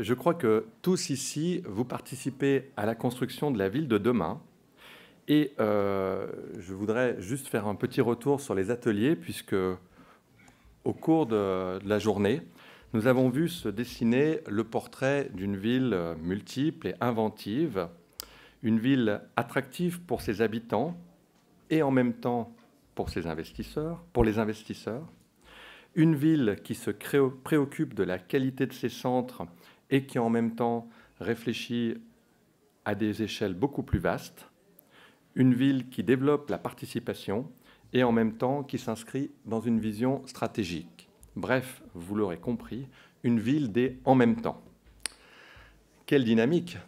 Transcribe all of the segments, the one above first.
Je crois que tous ici, vous participez à la construction de la ville de demain. Et je voudrais juste faire un petit retour sur les ateliers, puisque au cours de la journée, nous avons vu se dessiner le portrait d'une ville multiple et inventive, une ville attractive pour ses habitants et en même temps pour ses investisseurs, pour les investisseurs, une ville qui se préoccupe de la qualité de ses centres et qui en même temps réfléchit à des échelles beaucoup plus vastes, une ville qui développe la participation et en même temps qui s'inscrit dans une vision stratégique. Bref, vous l'aurez compris, une ville des en même temps. Quelle dynamique!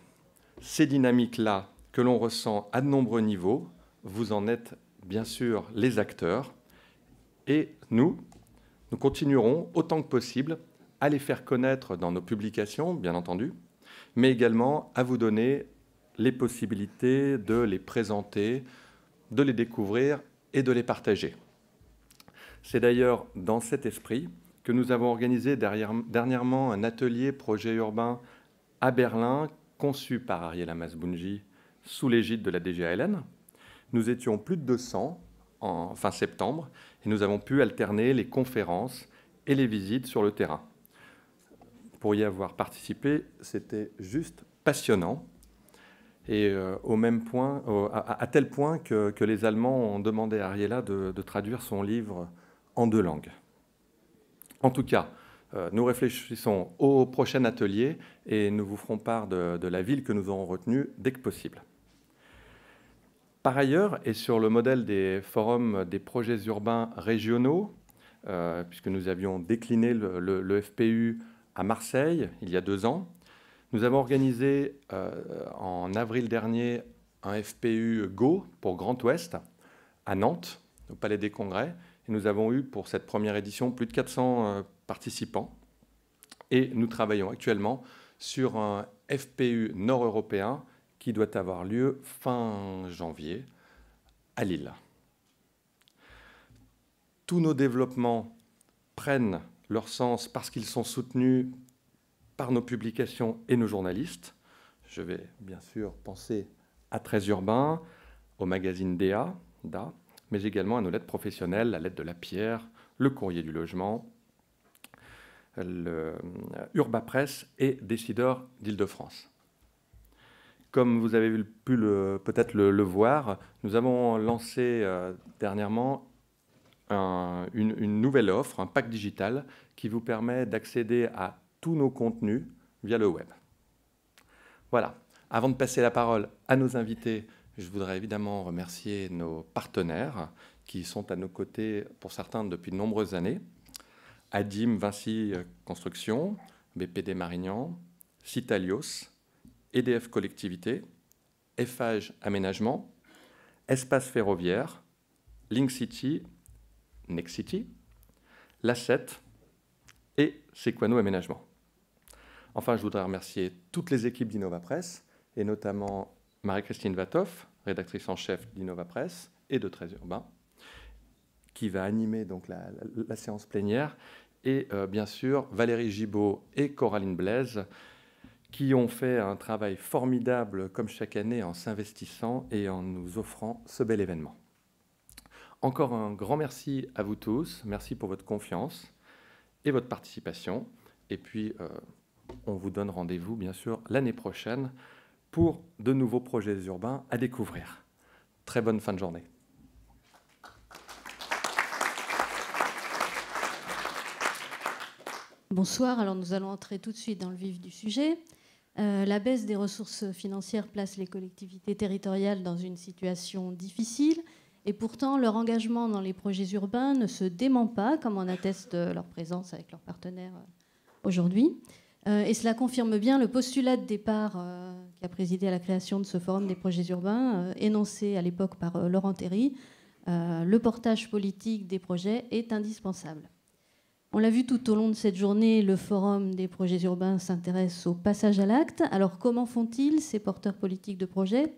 Ces dynamiques-là que l'on ressent à de nombreux niveaux, vous en êtes bien sûr les acteurs et nous continuerons autant que possible à les faire connaître dans nos publications, bien entendu, mais également à vous donner les possibilités de les présenter, de les découvrir et de les partager. C'est d'ailleurs dans cet esprit que nous avons organisé dernièrement un atelier projet urbain à Berlin, conçu par Ariela Masbounji sous l'égide de la DGALN. Nous étions plus de 200 en fin septembre et nous avons pu alterner les conférences et les visites sur le terrain. Pour y avoir participé, c'était juste passionnant. Et au même point, à tel point que les Allemands ont demandé à Ariela de traduire son livre en 2 langues. En tout cas, nous réfléchissons au prochain atelier et nous vous ferons part de la ville que nous aurons retenue dès que possible. Par ailleurs, et sur le modèle des forums des projets urbains régionaux, puisque nous avions décliné le FPU à Marseille il y a 2 ans, nous avons organisé en avril dernier un FPU Go pour Grand Ouest à Nantes, au Palais des Congrès. Et nous avons eu pour cette première édition plus de 400 participants. Et nous travaillons actuellement sur un FPU nord-européen qui doit avoir lieu fin janvier à Lille. Tous nos développements prennent leur sens parce qu'ils sont soutenus par nos publications et nos journalistes. Je vais bien sûr penser à Très Urbain, au magazine DA, mais également à nos lettres professionnelles, la lettre de la Pierre, le courrier du logement, le Urbapresse et Décideurs d'Île-de-France. Comme vous avez pu peut-être le voir, nous avons lancé dernièrement une nouvelle offre, un pack digital, qui vous permet d'accéder à tous nos contenus via le web. Voilà. Avant de passer la parole à nos invités, je voudrais évidemment remercier nos partenaires qui sont à nos côtés, pour certains, depuis de nombreuses années. Adim Vinci Construction, BPD Marignan, Citalios, EDF Collectivité, Eiffage Aménagement, Espace Ferroviaire, Link City, Nexity, l'Asset et Sequano Aménagement. Enfin, je voudrais remercier toutes les équipes d'Innovapresse, et notamment Marie-Christine Vatoff, rédactrice en chef d'Innovapresse et de Très Urbain, qui va animer donc la séance plénière, et bien sûr Valérie Gibault et Coraline Blaise, qui ont fait un travail formidable, comme chaque année, en s'investissant et en nous offrant ce bel événement. Encore un grand merci à vous tous, merci pour votre confiance et votre participation, et puis on vous donne rendez-vous, bien sûr, l'année prochaine pour de nouveaux projets urbains à découvrir. Très bonne fin de journée. Bonsoir, alors nous allons entrer tout de suite dans le vif du sujet. La baisse des ressources financières place les collectivités territoriales dans une situation difficile, et pourtant leur engagement dans les projets urbains ne se dément pas, comme en atteste leur présence avec leurs partenaires aujourd'hui. Et cela confirme bien le postulat de départ qui a présidé à la création de ce forum des projets urbains, énoncé à l'époque par Laurent Théry. Le portage politique des projets est indispensable. On l'a vu tout au long de cette journée, le forum des projets urbains s'intéresse au passage à l'acte. Alors comment font-ils, ces porteurs politiques de projets ?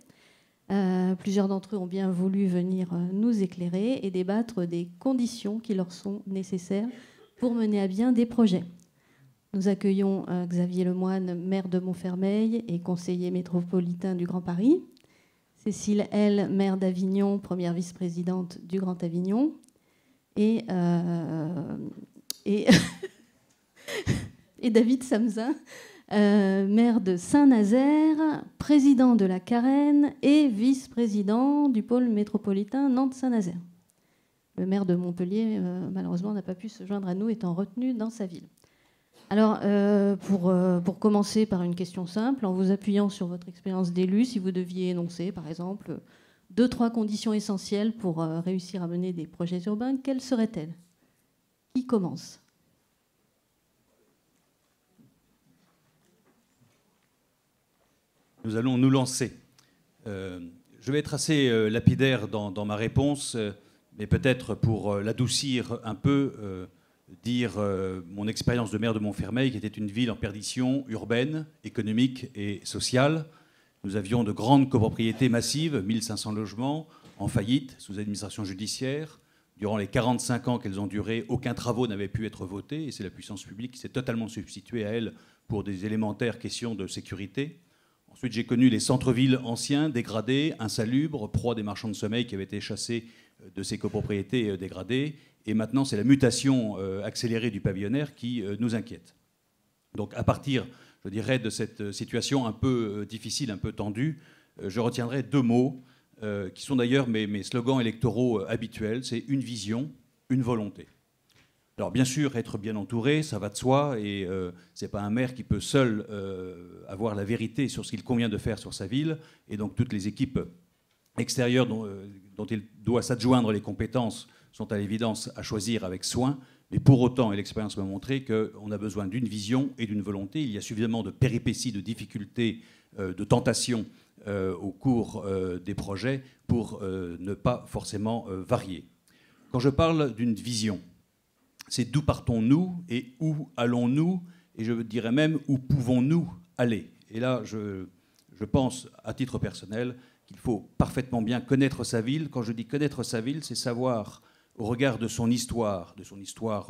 Plusieurs d'entre eux ont bien voulu venir nous éclairer et débattre des conditions qui leur sont nécessaires pour mener à bien des projets. Nous accueillons Xavier Lemoine, maire de Montfermeil et conseiller métropolitain du Grand Paris. Cécile L, maire d'Avignon, première vice-présidente du Grand Avignon. Et David Samzin, maire de Saint-Nazaire, président de la Carène et vice-président du pôle métropolitain Nantes-Saint-Nazaire. Le maire de Montpellier, malheureusement, n'a pas pu se joindre à nous, étant retenu dans sa ville. Alors, pour commencer par une question simple, en vous appuyant sur votre expérience d'élu, si vous deviez énoncer, par exemple, 2-3 conditions essentielles pour réussir à mener des projets urbains, quelles seraient-elles? Qui commence? Nous allons nous lancer. Je vais être assez lapidaire dans ma réponse, mais peut-être pour l'adoucir un peu, dire mon expérience de maire de Montfermeil, qui était une ville en perdition urbaine, économique et sociale. Nous avions de grandes copropriétés massives, 1500 logements, en faillite, sous administration judiciaire. Durant les 45 ans qu'elles ont duré, aucun travaux n'avait pu être voté, et c'est la puissance publique qui s'est totalement substituée à elle pour des élémentaires questions de sécurité. Ensuite, j'ai connu les centres-villes anciens, dégradés, insalubres, proie des marchands de sommeil qui avaient été chassés de ces copropriétés dégradées. Et maintenant, c'est la mutation accélérée du pavillonnaire qui nous inquiète. Donc, à partir, je dirais, de cette situation un peu difficile, un peu tendue, je retiendrai 2 mots qui sont d'ailleurs mes slogans électoraux habituels. C'est une vision, une volonté. Alors bien sûr, être bien entouré, ça va de soi, et ce n'est pas un maire qui peut seul avoir la vérité sur ce qu'il convient de faire sur sa ville, et donc toutes les équipes extérieures dont il doit s'adjoindre les compétences sont à l'évidence à choisir avec soin, mais pour autant, et l'expérience m'a montré qu'on a besoin d'une vision et d'une volonté. Il y a suffisamment de péripéties, de difficultés, de tentations au cours des projets pour ne pas forcément varier. Quand je parle d'une vision, c'est d'où partons-nous et où allons-nous, et je dirais même où pouvons-nous aller. Et là, je pense, à titre personnel, qu'il faut parfaitement bien connaître sa ville. Quand je dis connaître sa ville, c'est savoir, au regard de son histoire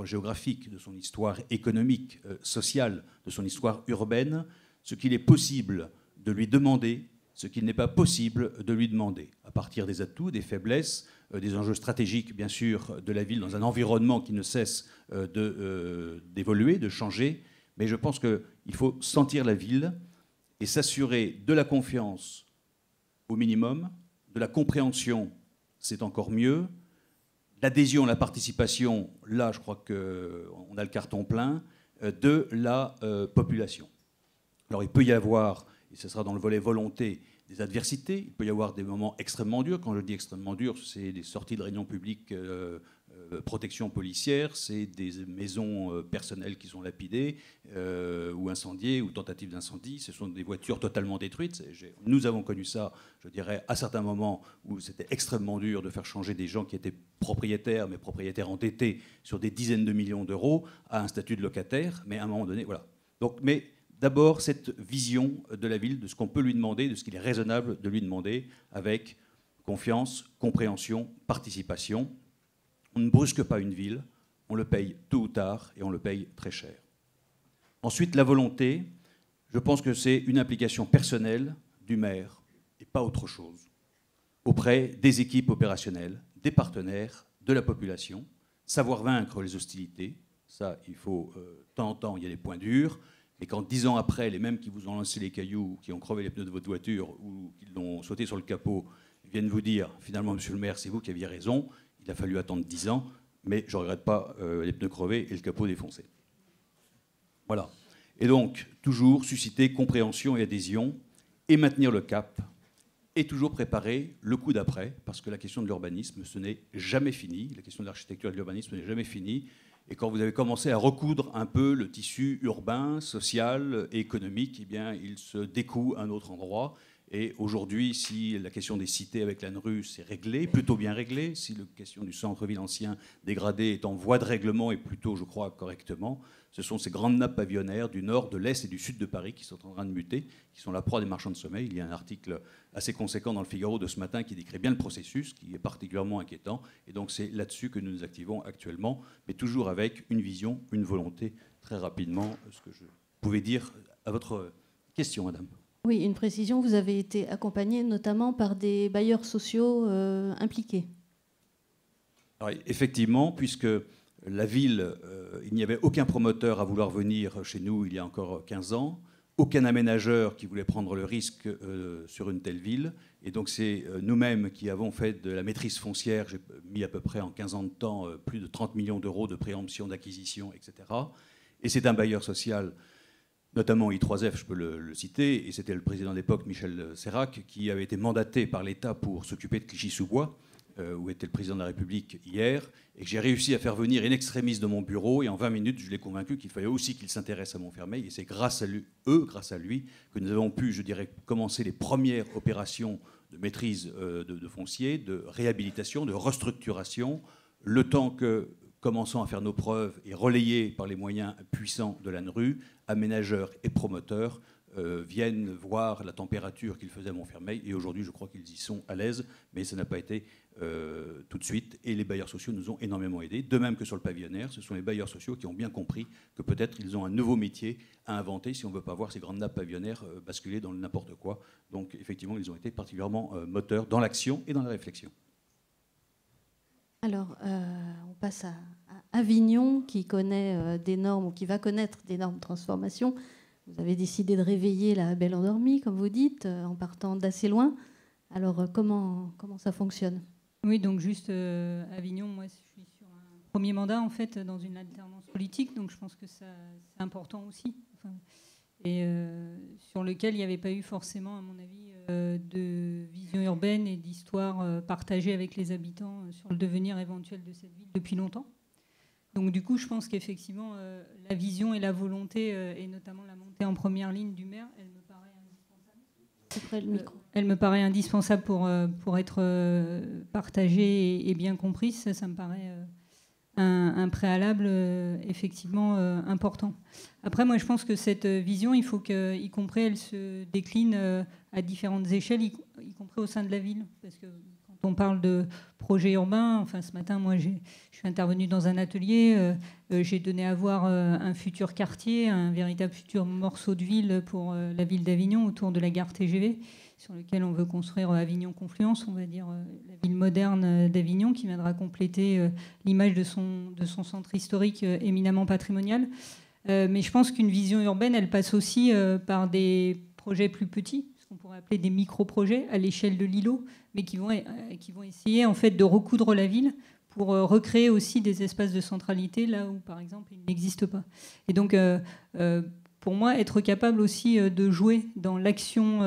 géographique, de son histoire économique, sociale, de son histoire urbaine, ce qu'il est possible de lui demander, ce qu'il n'est pas possible de lui demander, à partir des atouts, des faiblesses, des enjeux stratégiques, bien sûr, de la ville dans un environnement qui ne cesse d'évoluer, de changer. Mais je pense qu'il faut sentir la ville et s'assurer de la confiance au minimum, de la compréhension, c'est encore mieux, l'adhésion, la participation, là, je crois qu'on a le carton plein, de la population. Alors, il peut y avoir, et ce sera dans le volet volonté, des adversités. Il peut y avoir des moments extrêmement durs. Quand je dis extrêmement durs, c'est des sorties de réunions publiques, protection policière, c'est des maisons personnelles qui sont lapidées, ou incendiées, ou tentatives d'incendie. Ce sont des voitures totalement détruites. Nous avons connu ça, je dirais, à certains moments où c'était extrêmement dur de faire changer des gens qui étaient propriétaires, mais propriétaires endettés sur des dizaines de millions d'euros, à un statut de locataire. Mais à un moment donné, voilà. Donc, mais d'abord, cette vision de la ville, de ce qu'on peut lui demander, de ce qu'il est raisonnable de lui demander, avec confiance, compréhension, participation. On ne brusque pas une ville, on le paye tôt ou tard, et on le paye très cher. Ensuite, la volonté, je pense que c'est une implication personnelle du maire, et pas autre chose, auprès des équipes opérationnelles, des partenaires, de la population, savoir vaincre les hostilités. Ça, il faut, de temps en temps, il y a des points durs. Et quand 10 ans après, les mêmes qui vous ont lancé les cailloux, qui ont crevé les pneus de votre voiture ou qui l'ont sauté sur le capot, viennent vous dire, finalement, monsieur le maire, c'est vous qui aviez raison, il a fallu attendre 10 ans, mais je ne regrette pas les pneus crevés et le capot défoncé. Voilà. Et donc, toujours susciter compréhension et adhésion, et maintenir le cap, et toujours préparer le coup d'après, parce que la question de l'urbanisme, ce n'est jamais fini, la question de l'architecture et de l'urbanisme n'est jamais finie. Et quand vous avez commencé à recoudre un peu le tissu urbain, social et économique, eh bien, il se découd à un autre endroit. Et aujourd'hui, si la question des cités avec l'ANRU est réglée, plutôt bien réglée, si la question du centre-ville ancien dégradé est en voie de règlement et plutôt, je crois, correctement, ce sont ces grandes nappes pavillonnaires du nord, de l'est et du sud de Paris qui sont en train de muter, qui sont la proie des marchands de sommeil. Il y a un article assez conséquent dans le Figaro de ce matin qui décrit bien le processus, qui est particulièrement inquiétant. Et donc c'est là-dessus que nous nous activons actuellement, mais toujours avec une vision, une volonté très rapidement ce que je pouvais dire à votre question, madame. Oui, une précision, vous avez été accompagné notamment par des bailleurs sociaux impliqués. Alors, effectivement, puisque la ville, il n'y avait aucun promoteur à vouloir venir chez nous il y a encore 15 ans, aucun aménageur qui voulait prendre le risque sur une telle ville. Et donc c'est nous-mêmes qui avons fait de la maîtrise foncière. J'ai mis à peu près en 15 ans de temps plus de 30 millions d'euros de préemption, d'acquisition, etc. Et c'est un bailleur social, notamment I3F, je peux le citer, et c'était le président de l'époque, Michel Serrac, qui avait été mandaté par l'État pour s'occuper de Clichy-sous-Bois, où était le président de la République hier, et que j'ai réussi à faire venir in extremis de mon bureau, et en 20 minutes, je l'ai convaincu qu'il fallait aussi qu'il s'intéresse à Montfermeil, et c'est grâce à lui, que nous avons pu, je dirais, commencer les premières opérations de maîtrise de foncier, de réhabilitation, de restructuration, le temps que, commençant à faire nos preuves et relayés par les moyens puissants de l'ANRU, aménageurs et promoteurs viennent voir la température qu'ils faisaient à Montfermeil, et aujourd'hui, je crois qu'ils y sont à l'aise, mais ça n'a pas été tout de suite, et les bailleurs sociaux nous ont énormément aidés, de même que sur le pavillonnaire. Ce sont les bailleurs sociaux qui ont bien compris que peut-être ils ont un nouveau métier à inventer si on ne veut pas voir ces grandes nappes pavillonnaires basculer dans le n'importe quoi. Donc effectivement, ils ont été particulièrement moteurs dans l'action et dans la réflexion. Alors, on passe à Avignon, qui connaît des normes, ou qui va connaître d'énormes transformations. Vous avez décidé de réveiller la belle endormie, comme vous dites, en partant d'assez loin. Alors, comment ça fonctionne ? Oui, donc juste Avignon, moi je suis sur un premier mandat en fait dans une alternance politique, donc je pense que c'est important aussi, et sur lequel il n'y avait pas eu forcément, à mon avis, de vision urbaine et d'histoire partagée avec les habitants sur le devenir éventuel de cette ville depuis longtemps. Donc du coup, je pense qu'effectivement, la vision et la volonté, et notamment la montée en première ligne du maire, elle me paraît près le micro. Elle me paraît indispensable pour être partagée et bien comprise. Ça me paraît un préalable effectivement important. Après, moi, je pense que cette vision, il faut qu'y compris elle se décline à différentes échelles, y compris au sein de la ville. Parce que quand on parle de projet urbain, enfin, ce matin, moi, je suis intervenue dans un atelier, j'ai donné à voir un futur quartier, un véritable futur morceau de ville pour la ville d'Avignon, autour de la gare TGV, sur lequel on veut construire Avignon Confluence, on va dire la ville moderne d'Avignon, qui viendra compléter l'image de son centre historique éminemment patrimonial. Mais je pense qu'une vision urbaine, elle passe aussi par des projets plus petits, ce qu'on pourrait appeler des micro-projets à l'échelle de l'îlot, mais qui vont essayer en fait de recoudre la ville pour recréer aussi des espaces de centralité là où, par exemple, il n'existe pas. Et donc, pour moi, être capable aussi de jouer dans l'action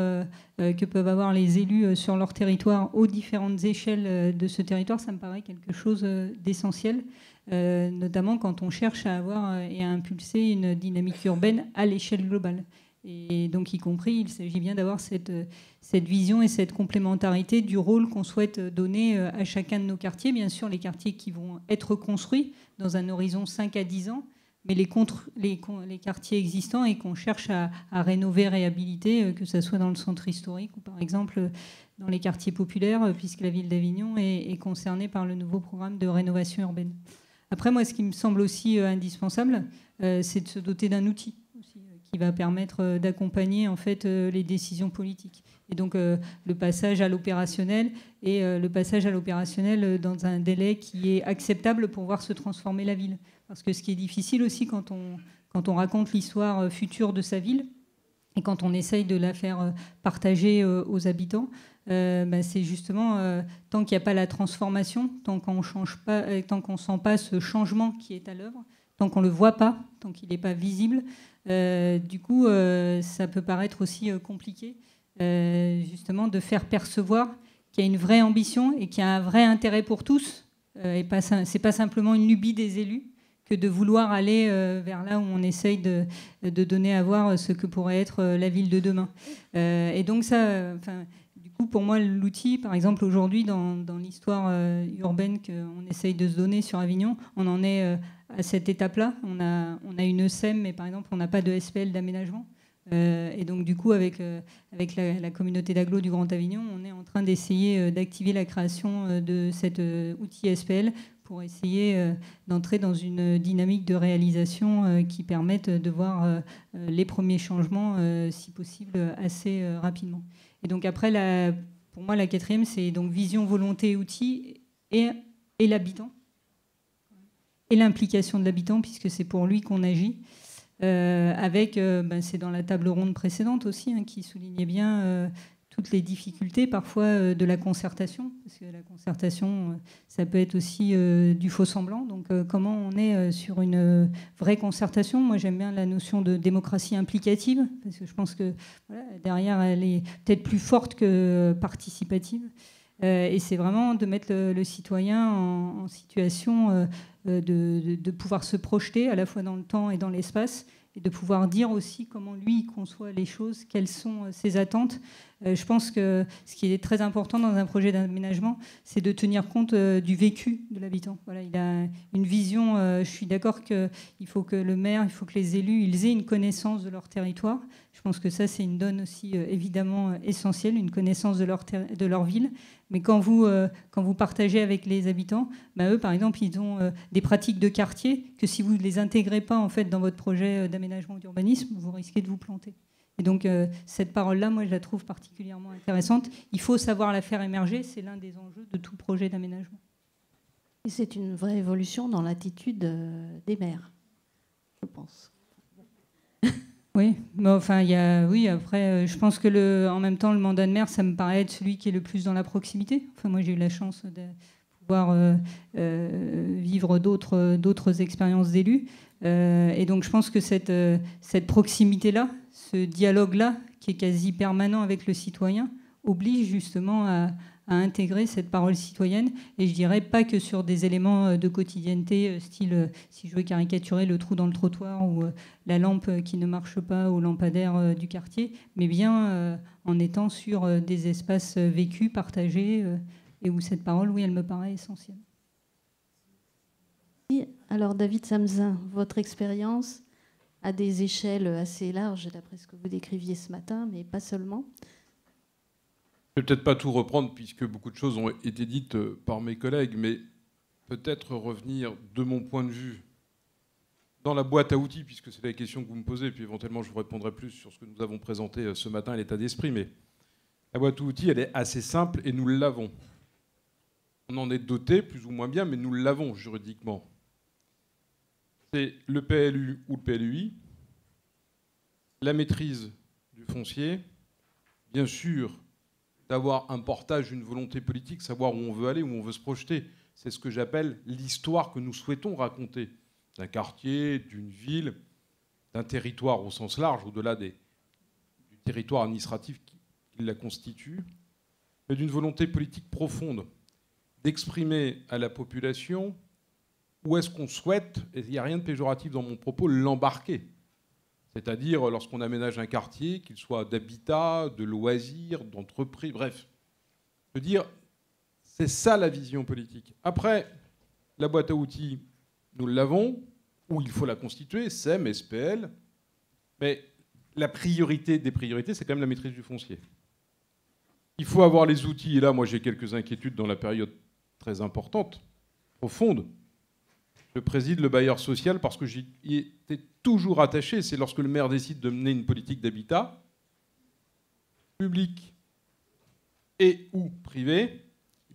que peuvent avoir les élus sur leur territoire aux différentes échelles de ce territoire, ça me paraît quelque chose d'essentiel, notamment quand on cherche à avoir et à impulser une dynamique urbaine à l'échelle globale. Et donc, y compris, il s'agit bien d'avoir cette vision et cette complémentarité du rôle qu'on souhaite donner à chacun de nos quartiers. Bien sûr, les quartiers qui vont être construits dans un horizon 5 à 10 ans, mais les quartiers existants et qu'on cherche à rénover, réhabiliter, que ce soit dans le centre historique ou par exemple dans les quartiers populaires, puisque la ville d'Avignon est concernée par le nouveau programme de rénovation urbaine. Après, moi, ce qui me semble aussi indispensable, c'est de se doter d'un outil aussi, qui va permettre d'accompagner en fait les décisions politiques. Et donc le passage à l'opérationnel, et le passage à l'opérationnel dans un délai qui est acceptable pour voir se transformer la ville. Parce que ce qui est difficile aussi quand on raconte l'histoire future de sa ville, et quand on essaye de la faire partager aux habitants, c'est justement tant qu'il n'y a pas la transformation, tant qu'on ne sent pas ce changement qui est à l'œuvre, tant qu'on ne le voit pas, tant qu'il n'est pas visible, du coup, ça peut paraître aussi compliqué, justement, de faire percevoir qu'il y a une vraie ambition et qu'il y a un vrai intérêt pour tous. Et ce n'est pas simplement une lubie des élus que de vouloir aller vers là où on essaye de donner à voir ce que pourrait être la ville de demain. Et donc ça, du coup, pour moi, l'outil, par exemple, aujourd'hui, dans l'histoire urbaine qu'on essaye de se donner sur Avignon, on en est à cette étape-là. On a une ESEM, mais par exemple, on n'a pas de SPL d'aménagement. Et donc, du coup, avec la communauté d'agglo du Grand Avignon, on est en train d'essayer d'activer la création de cet outil SPL pour essayer d'entrer dans une dynamique de réalisation qui permette de voir les premiers changements, si possible, assez rapidement. Et donc après, pour moi, la quatrième, c'est donc vision, volonté, outils et l'habitant. Et l'implication de l'habitant, puisque c'est pour lui qu'on agit. C'est dans la table ronde précédente aussi, qui soulignait bien toutes les difficultés parfois de la concertation, parce que la concertation, ça peut être aussi du faux semblant. Donc comment on est sur une vraie concertation? Moi j'aime bien la notion de démocratie implicative, parce que je pense que derrière elle est peut-être plus forte que participative. Et c'est vraiment de mettre le citoyen en situation de pouvoir se projeter à la fois dans le temps et dans l'espace, et de pouvoir dire aussi comment lui il conçoit les choses, quelles sont ses attentes. Je pense que ce qui est très important dans un projet d'aménagement, c'est de tenir compte du vécu de l'habitant. Voilà, il a une vision, je suis d'accord qu'il faut que le maire, il faut que les élus, ils aient une connaissance de leur territoire. Je pense que ça, c'est une donne aussi évidemment essentielle, une connaissance de leur ville. Mais quand vous partagez avec les habitants, eux, par exemple, ils ont des pratiques de quartier que si vous ne les intégrez pas en fait, dans votre projet d'aménagement ou d'urbanisme, vous risquez de vous planter. Et donc, cette parole-là, moi, je la trouve particulièrement intéressante. Il faut savoir la faire émerger. C'est l'un des enjeux de tout projet d'aménagement. Et c'est une vraie évolution dans l'attitude des maires, je pense. Oui, mais enfin, après, je pense que en même temps, le mandat de maire, ça me paraît être celui qui est le plus dans la proximité. Enfin, moi, j'ai eu la chance de pouvoir vivre d'autres expériences d'élus. Et donc, je pense que cette proximité-là, ce dialogue-là, qui est quasi permanent avec le citoyen, oblige justement à intégrer cette parole citoyenne. Et je dirais pas que sur des éléments de quotidienneté, style, si je veux caricaturer, le trou dans le trottoir ou la lampe qui ne marche pas au lampadaire du quartier, mais bien en étant sur des espaces vécus, partagés, et où cette parole, oui, elle me paraît essentielle. Alors, David Samzin, votre expérience à des échelles assez larges, d'après ce que vous décriviez ce matin, mais pas seulement. Je ne vais peut-être pas tout reprendre, puisque beaucoup de choses ont été dites par mes collègues, mais peut-être revenir, de mon point de vue, dans la boîte à outils, puisque c'est la question que vous me posez, puis éventuellement je vous répondrai plus sur ce que nous avons présenté ce matin, l'état d'esprit. Mais la boîte à outils, elle est assez simple et nous l'avons. On en est doté, plus ou moins bien, mais nous l'avons juridiquement. C'est le PLU ou le PLUI, la maîtrise du foncier, bien sûr, d'avoir un portage, une volonté politique, savoir où on veut aller, où on veut se projeter. C'est ce que j'appelle l'histoire que nous souhaitons raconter d'un quartier, d'une ville, d'un territoire au sens large, au-delà du territoire administratif qui la constitue, mais d'une volonté politique profonde, d'exprimer à la population où est-ce qu'on souhaite, et il n'y a rien de péjoratif dans mon propos, l'embarquer. C'est-à-dire lorsqu'on aménage un quartier, qu'il soit d'habitat, de loisirs, d'entreprise, bref. Je veux dire, c'est ça la vision politique. Après, la boîte à outils, nous l'avons, où il faut la constituer, SEM, SPL, mais la priorité des priorités, c'est quand même la maîtrise du foncier. Il faut avoir les outils, et là, moi, j'ai quelques inquiétudes dans la période très importante, profonde. Je préside le bailleur social parce que j'y étais toujours attaché. C'est lorsque le maire décide de mener une politique d'habitat, public et ou privé,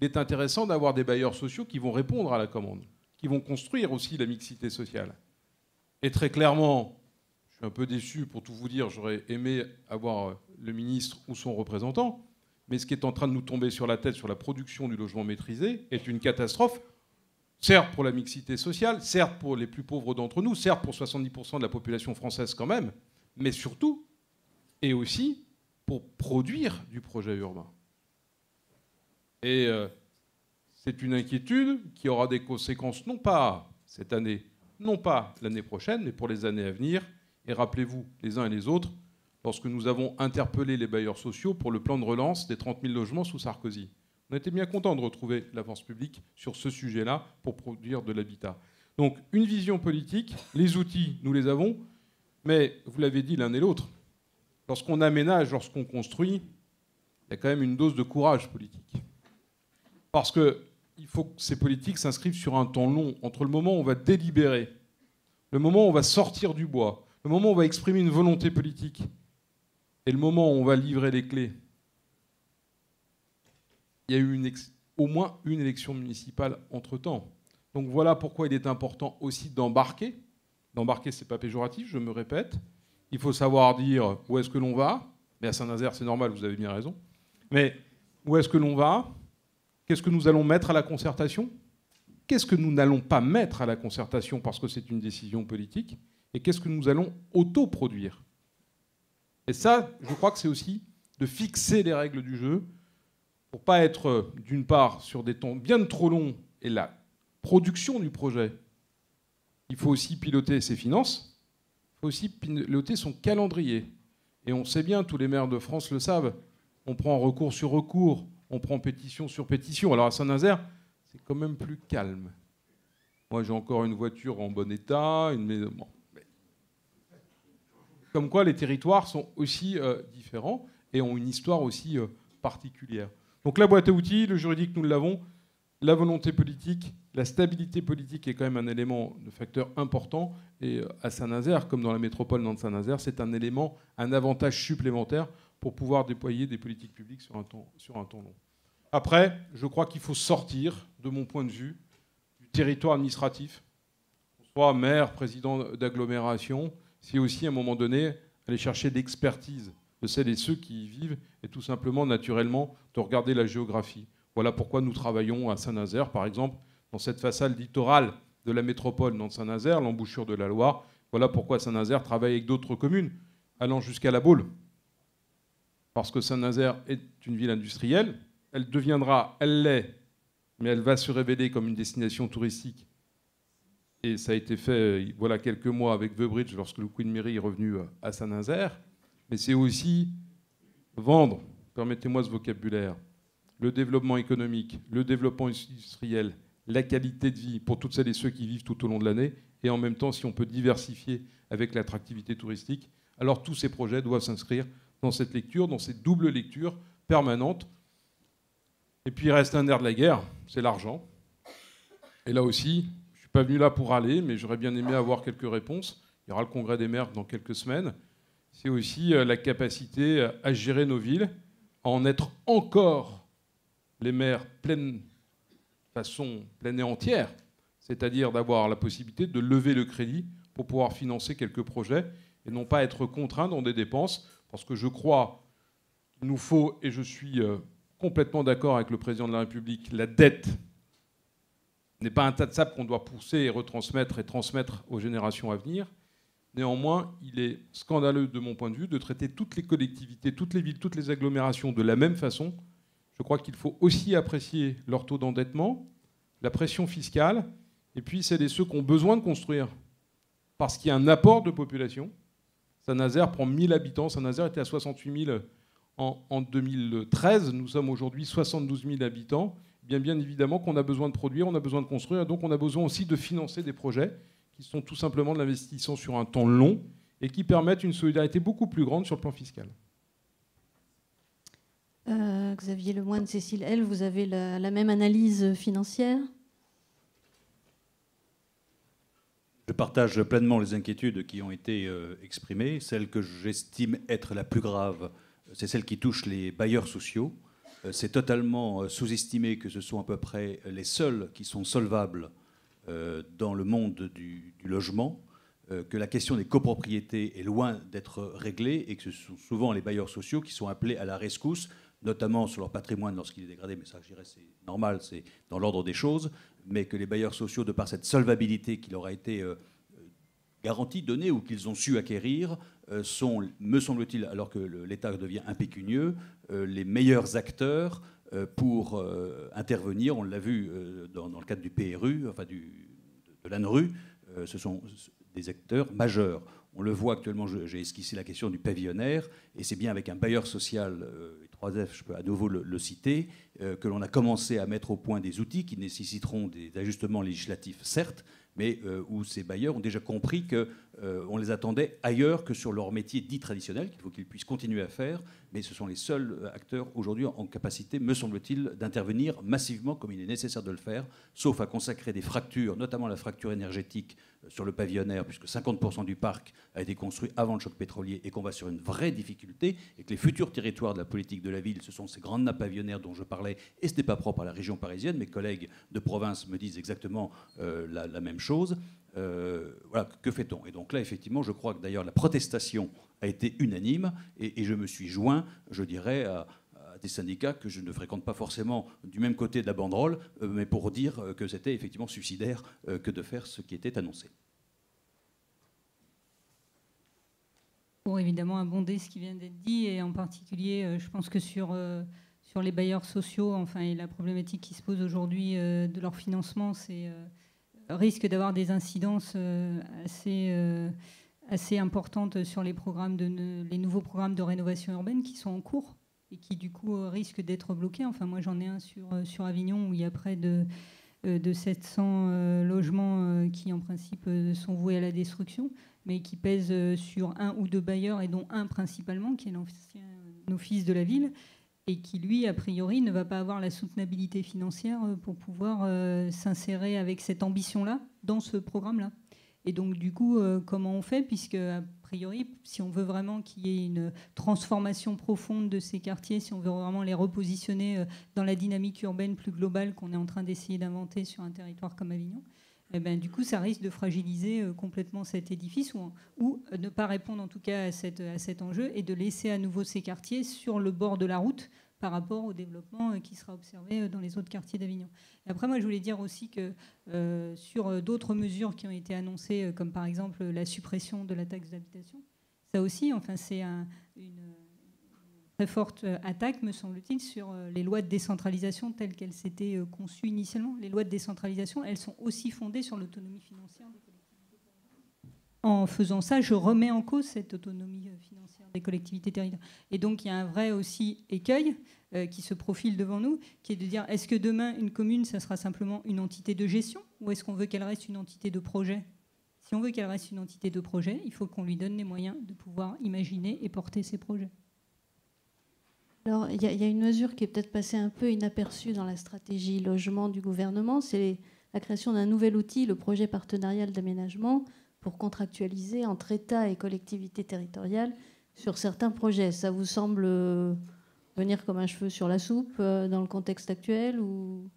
il est intéressant d'avoir des bailleurs sociaux qui vont répondre à la commande, qui vont construire aussi la mixité sociale. Et très clairement, je suis un peu déçu, pour tout vous dire, j'aurais aimé avoir le ministre ou son représentant, mais ce qui est en train de nous tomber sur la tête sur la production du logement maîtrisé est une catastrophe. Certes pour la mixité sociale, certes pour les plus pauvres d'entre nous, certes pour 70% de la population française quand même, mais surtout, et aussi pour produire du projet urbain. Et c'est une inquiétude qui aura des conséquences, non pas cette année, non pas l'année prochaine, mais pour les années à venir. Et rappelez-vous, les uns et les autres, lorsque nous avons interpellé les bailleurs sociaux pour le plan de relance des 30 000 logements sous Sarkozy. On était bien content de retrouver la force publique sur ce sujet-là pour produire de l'habitat. Donc, une vision politique, les outils, nous les avons, mais vous l'avez dit l'un et l'autre, lorsqu'on aménage, lorsqu'on construit, il y a quand même une dose de courage politique. Parce que il faut que ces politiques s'inscrivent sur un temps long, entre le moment où on va délibérer, le moment où on va sortir du bois, le moment où on va exprimer une volonté politique, et le moment où on va livrer les clés. Il y a eu au moins une élection municipale entre-temps. Donc voilà pourquoi il est important aussi d'embarquer. D'embarquer, ce n'est pas péjoratif, je me répète. Il faut savoir dire où est-ce que l'on va. Mais à Saint-Nazaire, c'est normal, vous avez bien raison. Mais où est-ce que l'on va? Qu'est-ce que nous allons mettre à la concertation? Qu'est-ce que nous n'allons pas mettre à la concertation parce que c'est une décision politique? Et qu'est-ce que nous allons autoproduire? Et ça, je crois que c'est aussi de fixer les règles du jeu pour ne pas être, d'une part, sur des temps bien trop longs et la production du projet. Il faut aussi piloter ses finances, il faut aussi piloter son calendrier. Et on sait bien, tous les maires de France le savent, on prend recours sur recours, on prend pétition sur pétition. Alors à Saint-Nazaire, c'est quand même plus calme. Moi, j'ai encore une voiture en bon état, une maison. Bon. Comme quoi, les territoires sont aussi différents et ont une histoire aussi particulière. Donc la boîte à outils, le juridique, nous l'avons. La volonté politique, la stabilité politique est quand même un élément de facteur important. Et à Saint-Nazaire, comme dans la métropole de Saint-Nazaire, c'est un élément, un avantage supplémentaire pour pouvoir déployer des politiques publiques sur un temps long. Après, je crois qu'il faut sortir, de mon point de vue, du territoire administratif. Soit maire, président d'agglomération, c'est aussi à un moment donné aller chercher l'expertise de celles et ceux qui y vivent et tout simplement, naturellement, de regarder la géographie. Voilà pourquoi nous travaillons à Saint-Nazaire, par exemple, dans cette façade littorale de la métropole de Saint-Nazaire, l'embouchure de la Loire. Voilà pourquoi Saint-Nazaire travaille avec d'autres communes, allant jusqu'à La Baule. Parce que Saint-Nazaire est une ville industrielle, elle deviendra, elle l'est, mais elle va se révéler comme une destination touristique. Et ça a été fait voilà quelques mois avec The Bridge, lorsque le Queen Mary est revenu à Saint-Nazaire. Mais c'est aussi vendre, permettez-moi ce vocabulaire, le développement économique, le développement industriel, la qualité de vie pour toutes celles et ceux qui vivent tout au long de l'année, et en même temps, si on peut diversifier avec l'attractivité touristique, alors tous ces projets doivent s'inscrire dans cette lecture, dans cette double lecture permanente. Et puis il reste un nerf de la guerre, c'est l'argent. Et là aussi, je ne suis pas venu là pour râler, mais j'aurais bien aimé avoir quelques réponses. Il y aura le congrès des maires dans quelques semaines. C'est aussi la capacité à gérer nos villes, à en être encore les maires pleine et entière, c'est-à-dire d'avoir la possibilité de lever le crédit pour pouvoir financer quelques projets et non pas être contraints dans des dépenses, parce que je crois qu'il nous faut, et je suis complètement d'accord avec le président de la République, la dette n'est pas un tas de sable qu'on doit pousser et retransmettre et transmettre aux générations à venir. Néanmoins, il est scandaleux de mon point de vue de traiter toutes les collectivités, toutes les villes, toutes les agglomérations de la même façon. Je crois qu'il faut aussi apprécier leur taux d'endettement, la pression fiscale, et puis celles et ceux qui ont besoin de construire. Parce qu'il y a un apport de population. Saint-Nazaire prend 1000 habitants. Saint-Nazaire était à 68 000 en 2013. Nous sommes aujourd'hui 72 000 habitants. Bien évidemment qu'on a besoin de produire, on a besoin de construire, et donc on a besoin aussi de financer des projets qui sont tout simplement de l'investissement sur un temps long et qui permettent une solidarité beaucoup plus grande sur le plan fiscal. Xavier Lemoine, Cécile L, vous avez la même analyse financière? Je partage pleinement les inquiétudes qui ont été exprimées. Celle que j'estime être la plus grave, c'est celle qui touche les bailleurs sociaux. C'est totalement sous-estimé que ce sont à peu près les seuls qui sont solvables dans le monde du logement, que la question des copropriétés est loin d'être réglée et que ce sont souvent les bailleurs sociaux qui sont appelés à la rescousse, notamment sur leur patrimoine lorsqu'il est dégradé, mais ça, je dirais, c'est normal, c'est dans l'ordre des choses, mais que les bailleurs sociaux, de par cette solvabilité qui leur a été garantie, donnée, ou qu'ils ont su acquérir, sont, me semble-t-il, alors que l'État devient impécunieux, les meilleurs acteurs pour intervenir. On l'a vu dans le cadre du PRU, enfin de l'ANRU, ce sont des acteurs majeurs. On le voit actuellement, j'ai esquissé la question du pavillonnaire, et c'est bien avec un bailleur social, 3F, je peux à nouveau le citer, que l'on a commencé à mettre au point des outils qui nécessiteront des ajustements législatifs, certes, mais où ces bailleurs ont déjà compris que on les attendait ailleurs que sur leur métier dit traditionnel, qu'il faut qu'ils puissent continuer à faire, mais ce sont les seuls acteurs aujourd'hui en capacité, me semble-t-il, d'intervenir massivement comme il est nécessaire de le faire, sauf à consacrer des fractures, notamment la fracture énergétique sur le pavillonnaire, puisque 50% du parc a été construit avant le choc pétrolier et qu'on va sur une vraie difficulté, et que les futurs territoires de la politique de la ville, ce sont ces grandes nappes pavillonnaires dont je parlais, et ce n'est pas propre à la région parisienne, mes collègues de province me disent exactement la même chose. Voilà, que fait-on? Et donc là, effectivement, je crois que d'ailleurs la protestation a été unanime et je me suis joint, je dirais, à des syndicats que je ne fréquente pas forcément du même côté de la banderole, mais pour dire que c'était effectivement suicidaire que de faire ce qui était annoncé. Pour évidemment abonder ce qui vient d'être dit, et en particulier, je pense que sur les bailleurs sociaux, enfin, et la problématique qui se pose aujourd'hui de leur financement, c'est risque d'avoir des incidences assez importantes sur les nouveaux programmes de rénovation urbaine qui sont en cours et qui du coup risquent d'être bloqués. Enfin, moi j'en ai un sur Avignon où il y a près de 700 logements qui en principe sont voués à la destruction, mais qui pèsent sur un ou deux bailleurs, et dont un principalement qui est l'ancien office de la ville, et qui, lui, a priori, ne va pas avoir la soutenabilité financière pour pouvoir s'insérer avec cette ambition-là dans ce programme-là. Et donc, du coup, comment on fait? Puisque, a priori, si on veut vraiment qu'il y ait une transformation profonde de ces quartiers, si on veut vraiment les repositionner dans la dynamique urbaine plus globale qu'on est en train d'essayer d'inventer sur un territoire comme Avignon, eh ben, du coup, ça risque de fragiliser complètement cet édifice ou ne pas répondre en tout cas à cet enjeu et de laisser à nouveau ces quartiers sur le bord de la route par rapport au développement qui sera observé dans les autres quartiers d'Avignon. Et après, moi, je voulais dire aussi que sur d'autres mesures qui ont été annoncées, comme par exemple la suppression de la taxe d'habitation, ça aussi, enfin, c'est une très forte attaque, me semble-t-il, sur les lois de décentralisation telles qu'elles s'étaient conçues initialement. Les lois de décentralisation, elles sont aussi fondées sur l'autonomie financière des collectivités territoriales. En faisant ça, je remets en cause cette autonomie financière des collectivités territoriales. Et donc, il y a un vrai aussi écueil qui se profile devant nous, qui est de dire, est-ce que demain, une commune, ça sera simplement une entité de gestion, ou est-ce qu'on veut qu'elle reste une entité de projet? Si on veut qu'elle reste une entité de projet, il faut qu'on lui donne les moyens de pouvoir imaginer et porter ses projets. Alors, il y a une mesure qui est peut-être passée un peu inaperçue dans la stratégie logement du gouvernement, c'est la création d'un nouvel outil, le projet partenarial d'aménagement, pour contractualiser entre État et collectivités territoriales sur certains projets. Ça vous semble venir comme un cheveu sur la soupe dans le contexte actuel ou...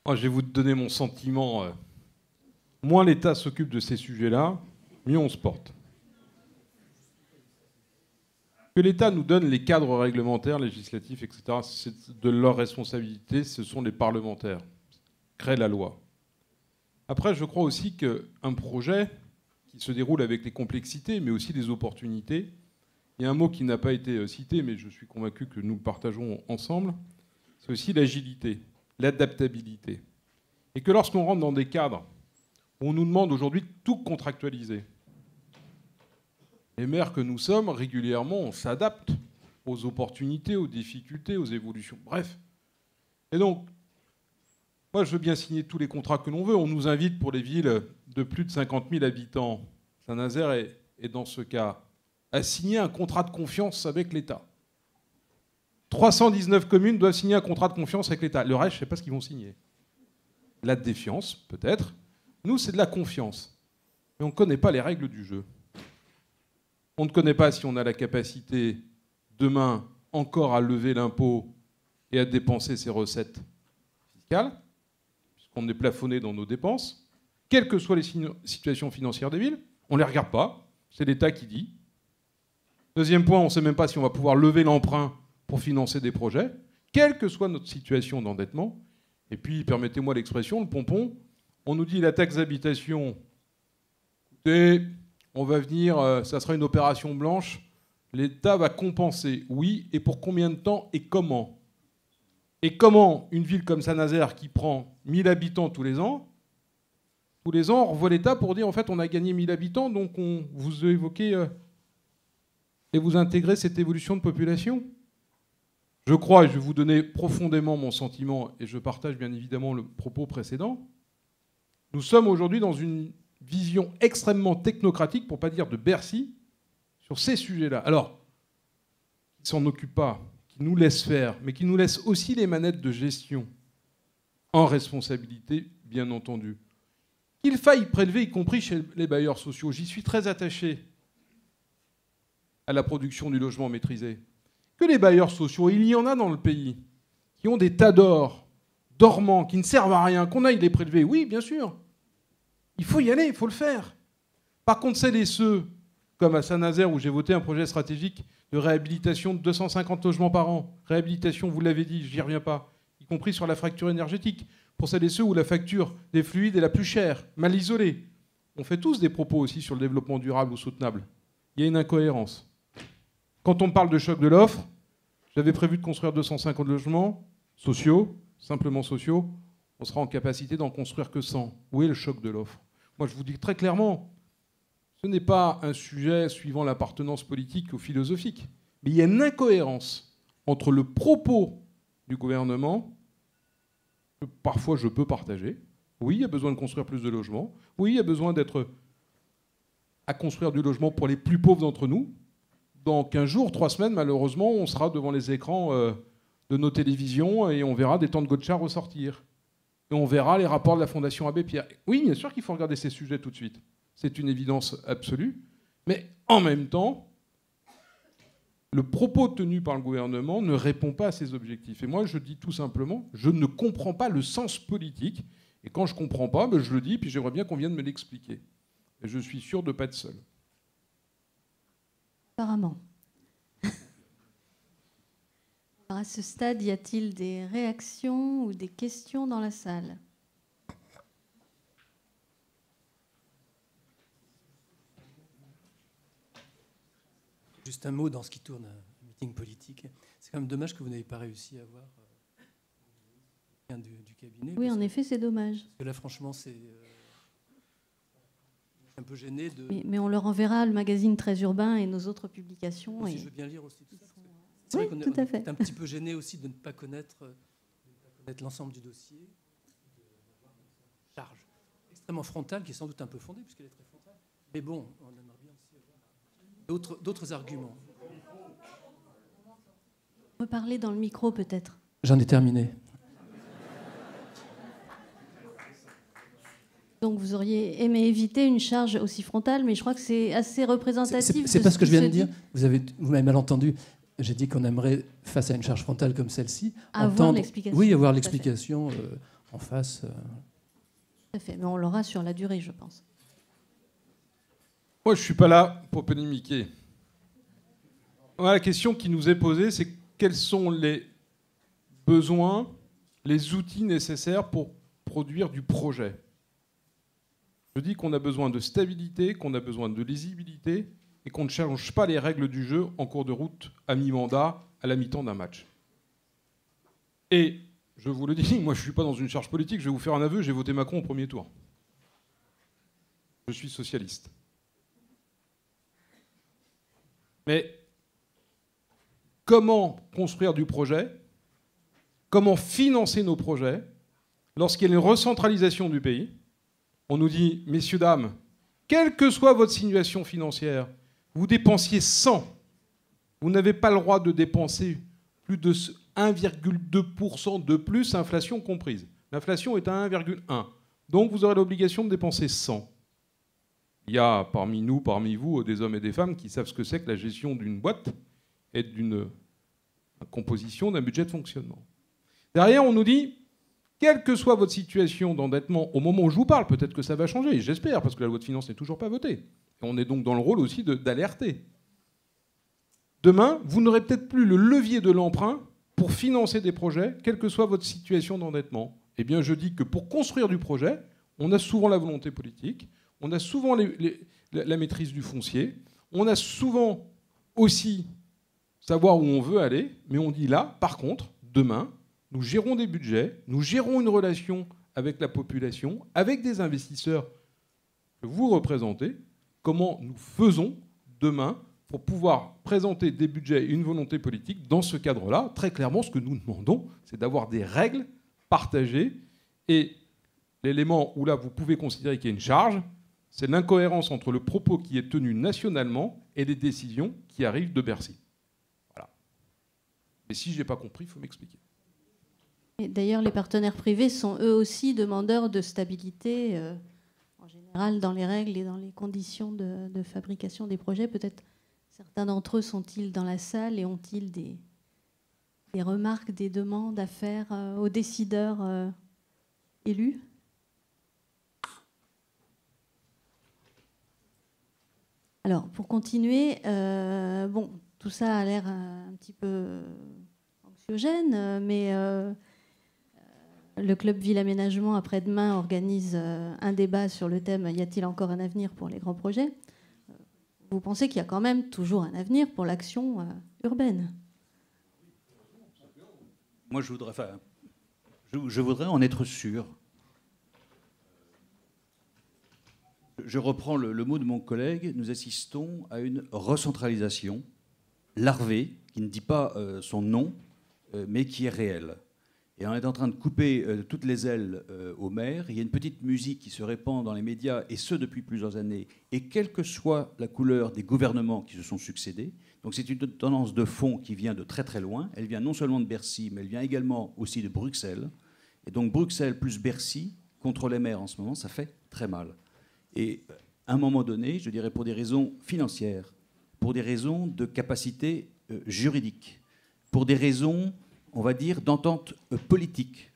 Moi, je vais vous donner mon sentiment. Moins l'État s'occupe de ces sujets-là, mieux on se porte. Que l'État nous donne les cadres réglementaires, législatifs, etc., c'est de leur responsabilité, ce sont les parlementaires qui créent la loi. Après, je crois aussi qu'un projet qui se déroule avec les complexités, mais aussi des opportunités, il y a un mot qui n'a pas été cité, mais je suis convaincu que nous le partageons ensemble, c'est aussi l'agilité, l'adaptabilité. Et que lorsqu'on rentre dans des cadres où on nous demande aujourd'hui de tout contractualiser, les maires que nous sommes, régulièrement, on s'adapte aux opportunités, aux difficultés, aux évolutions. Bref. Et donc, moi, je veux bien signer tous les contrats que l'on veut. On nous invite pour les villes de plus de 50 000 habitants. Saint-Nazaire est dans ce cas à signer un contrat de confiance avec l'État. 319 communes doivent signer un contrat de confiance avec l'État. Le reste, je ne sais pas ce qu'ils vont signer. La défiance, peut-être. Nous, c'est de la confiance. Mais on ne connaît pas les règles du jeu. On ne connaît pas si on a la capacité, demain, encore à lever l'impôt et à dépenser ses recettes fiscales, puisqu'on est plafonné dans nos dépenses, quelles que soient les situations financières des villes. On ne les regarde pas, c'est l'État qui dit. Deuxième point, on ne sait même pas si on va pouvoir lever l'emprunt pour financer des projets, quelle que soit notre situation d'endettement. Et puis, permettez-moi l'expression, le pompon, on nous dit la taxe d'habitation, écoutez, on va venir, ça sera une opération blanche, l'État va compenser. Oui, et pour combien de temps et comment? Et comment une ville comme Saint-Nazaire qui prend 1000 habitants tous les ans, on revoit l'État pour dire en fait on a gagné 1000 habitants, donc on vous évoquez et vous intégrez cette évolution de population? Je crois, et je vais vous donner profondément mon sentiment, et je partage bien évidemment le propos précédent, nous sommes aujourd'hui dans une vision extrêmement technocratique, pour ne pas dire de Bercy, sur ces sujets-là. Alors, qui ne s'en occupe pas, qui nous laisse faire, mais qui nous laisse aussi les manettes de gestion en responsabilité, bien entendu. Qu'il faille prélever, y compris chez les bailleurs sociaux. J'y suis très attaché à la production du logement maîtrisé. Que les bailleurs sociaux, il y en a dans le pays, qui ont des tas d'or, dormants, qui ne servent à rien, qu'on aille les prélever. Oui, bien sûr. Il faut y aller, il faut le faire. Par contre, celles et ceux, comme à Saint-Nazaire, où j'ai voté un projet stratégique de réhabilitation de 250 logements par an. Réhabilitation, vous l'avez dit, j'y reviens pas, y compris sur la fracture énergétique. Pour celles et ceux où la facture des fluides est la plus chère, mal isolée. On fait tous des propos aussi sur le développement durable ou soutenable. Il y a une incohérence. Quand on parle de choc de l'offre, j'avais prévu de construire 250 logements sociaux, simplement sociaux. On sera en capacité d'en construire que 100. Où est le choc de l'offre? Moi, je vous dis très clairement, ce n'est pas un sujet suivant l'appartenance politique ou philosophique. Mais il y a une incohérence entre le propos du gouvernement, que parfois je peux partager. Oui, il y a besoin de construire plus de logements. Oui, il y a besoin d'être à construire du logement pour les plus pauvres d'entre nous. Dans 15 jours, 3 semaines, malheureusement, on sera devant les écrans de nos télévisions et on verra des temps de Gotcha ressortir. Et on verra les rapports de la Fondation Abbé Pierre. Oui, bien sûr qu'il faut regarder ces sujets tout de suite. C'est une évidence absolue. Mais en même temps, le propos tenu par le gouvernement ne répond pas à ces objectifs. Et moi, je dis tout simplement, je ne comprends pas le sens politique. Et quand je ne comprends pas, ben je le dis, puis j'aimerais bien qu'on vienne me l'expliquer. Et je suis sûr de ne pas être seul. Apparemment. Alors à ce stade, y a-t-il des réactions ou des questions dans la salle? Juste un mot dans ce qui tourne un meeting politique. C'est quand même dommage que vous n'ayez pas réussi à avoir du cabinet. Oui, en effet, c'est dommage. Parce que là, franchement, c'est un peu gêné de... Mais on leur enverra le magazine Très Urbain et nos autres publications. Aussi, et... je veux bien lire aussi tout ça. C'est vrai qu'on est un petit peu gêné aussi de ne pas connaître l'ensemble du dossier. Charge extrêmement frontale, qui est sans doute un peu fondée, puisqu'elle est très frontale. Mais bon, on aimerait bien aussi avoir d'autres arguments. Reparler dans le micro, peut-être. J'en ai terminé. Donc vous auriez aimé éviter une charge aussi frontale, mais je crois que c'est assez représentatif. C'est pas ce que je viens de dire. Vous m'avez mal entendu. J'ai dit qu'on aimerait, face à une charge frontale comme celle-ci, avoir l'explication. Oui, avoir l'explication en face. Tout à fait, mais on l'aura sur la durée, je pense. Moi, je ne suis pas là pour polémiquer. La question qui nous est posée, c'est quels sont les besoins, les outils nécessaires pour produire du projet. Je dis qu'on a besoin de stabilité, qu'on a besoin de lisibilité et qu'on ne change pas les règles du jeu en cours de route, à mi-mandat, à la mi-temps d'un match. Et je vous le dis, moi je ne suis pas dans une charge politique, je vais vous faire un aveu, j'ai voté Macron au premier tour. Je suis socialiste. Mais comment construire du projet? Comment financer nos projets lorsqu'il y a une recentralisation du pays? On nous dit, messieurs, dames, quelle que soit votre situation financière, vous dépensiez 100. Vous n'avez pas le droit de dépenser plus de 1,2% de plus, inflation comprise. L'inflation est à 1,1. Donc vous aurez l'obligation de dépenser 100. Il y a parmi nous, parmi vous, des hommes et des femmes qui savent ce que c'est que la gestion d'une boîte et d'une composition d'un budget de fonctionnement. Derrière, on nous dit, quelle que soit votre situation d'endettement, au moment où je vous parle, peut-être que ça va changer, j'espère, parce que la loi de finances n'est toujours pas votée. Et on est donc dans le rôle aussi d'alerter. Demain, vous n'aurez peut-être plus le levier de l'emprunt pour financer des projets, quelle que soit votre situation d'endettement. Eh bien, je dis que pour construire du projet, on a souvent la volonté politique, on a souvent la maîtrise du foncier, on a souvent aussi savoir où on veut aller, mais on dit là, par contre, demain, nous gérons des budgets, nous gérons une relation avec la population, avec des investisseurs que vous représentez, comment nous faisons demain pour pouvoir présenter des budgets et une volonté politique dans ce cadre-là. Très clairement, ce que nous demandons, c'est d'avoir des règles partagées. Et l'élément où là, vous pouvez considérer qu'il y a une charge, C'est l'incohérence entre le propos qui est tenu nationalement et les décisions qui arrivent de Bercy. Voilà. Et si je n'ai pas compris, il faut m'expliquer. D'ailleurs, les partenaires privés sont eux aussi demandeurs de stabilité, en général dans les règles et dans les conditions de fabrication des projets. Peut-être certains d'entre eux sont-ils dans la salle et ont-ils des remarques, des demandes à faire aux décideurs élus ? Alors, pour continuer, bon, tout ça a l'air un petit peu anxiogène, mais le Club Ville Aménagement, après-demain, organise un débat sur le thème « Y a-t-il encore un avenir pour les grands projets ?» Vous pensez qu'il y a quand même toujours un avenir pour l'action urbaine ? Moi, je voudrais en être sûr. Je reprends le mot de mon collègue. Nous assistons à une recentralisation larvée, qui ne dit pas son nom, mais qui est réelle. Et on est en train de couper toutes les ailes aux maires. Il y a une petite musique qui se répand dans les médias, et ce depuis plusieurs années, et quelle que soit la couleur des gouvernements qui se sont succédés. Donc c'est une tendance de fond qui vient de très très loin. Elle vient non seulement de Bercy, mais elle vient également aussi de Bruxelles. Et donc Bruxelles plus Bercy contre les maires en ce moment, ça fait très mal. Et à un moment donné, je dirais pour des raisons financières, pour des raisons de capacité juridique, pour des raisons, on va dire, d'entente politique.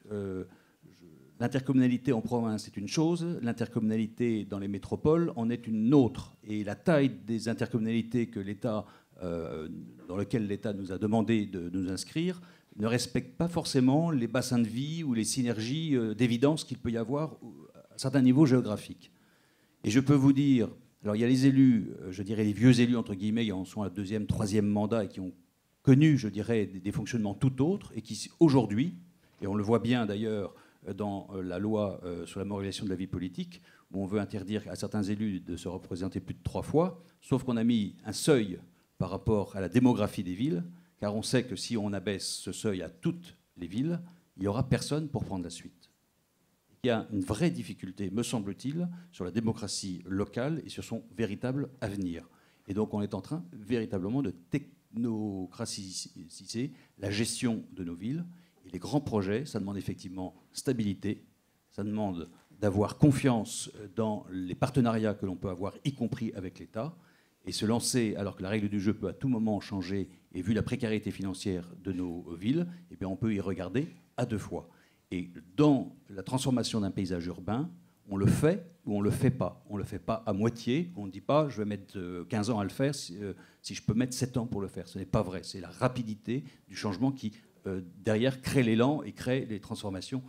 L'intercommunalité en province est une chose, l'intercommunalité dans les métropoles en est une autre. Et la taille des intercommunalités que l'État, dans lesquelles l'État nous a demandé de nous inscrire ne respecte pas forcément les bassins de vie ou les synergies d'évidence qu'il peut y avoir à certains niveaux géographiques. Et je peux vous dire, alors il y a les élus, je dirais les vieux élus, entre guillemets, qui en sont à deuxième, troisième mandat et qui ont connu, je dirais, des fonctionnements tout autres et qui, aujourd'hui, et on le voit bien d'ailleurs dans la loi sur la moralisation de la vie politique, où on veut interdire à certains élus de se représenter plus de 3 fois, sauf qu'on a mis un seuil par rapport à la démographie des villes, car on sait que si on abaisse ce seuil à toutes les villes, il n'y aura personne pour prendre la suite. Il y a une vraie difficulté, me semble-t-il, sur la démocratie locale et sur son véritable avenir. Et donc on est en train véritablement de technocraticiser la gestion de nos villes. Et les grands projets, ça demande effectivement stabilité, ça demande d'avoir confiance dans les partenariats que l'on peut avoir, y compris avec l'État, et se lancer, alors que la règle du jeu peut à tout moment changer, et vu la précarité financière de nos villes, eh bien on peut y regarder à 2 fois. Et dans la transformation d'un paysage urbain, on le fait ou on ne le fait pas. On ne le fait pas à moitié. On ne dit pas, je vais mettre 15 ans à le faire si je peux mettre 7 ans pour le faire. Ce n'est pas vrai. C'est la rapidité du changement qui, derrière, crée l'élan et crée les transformations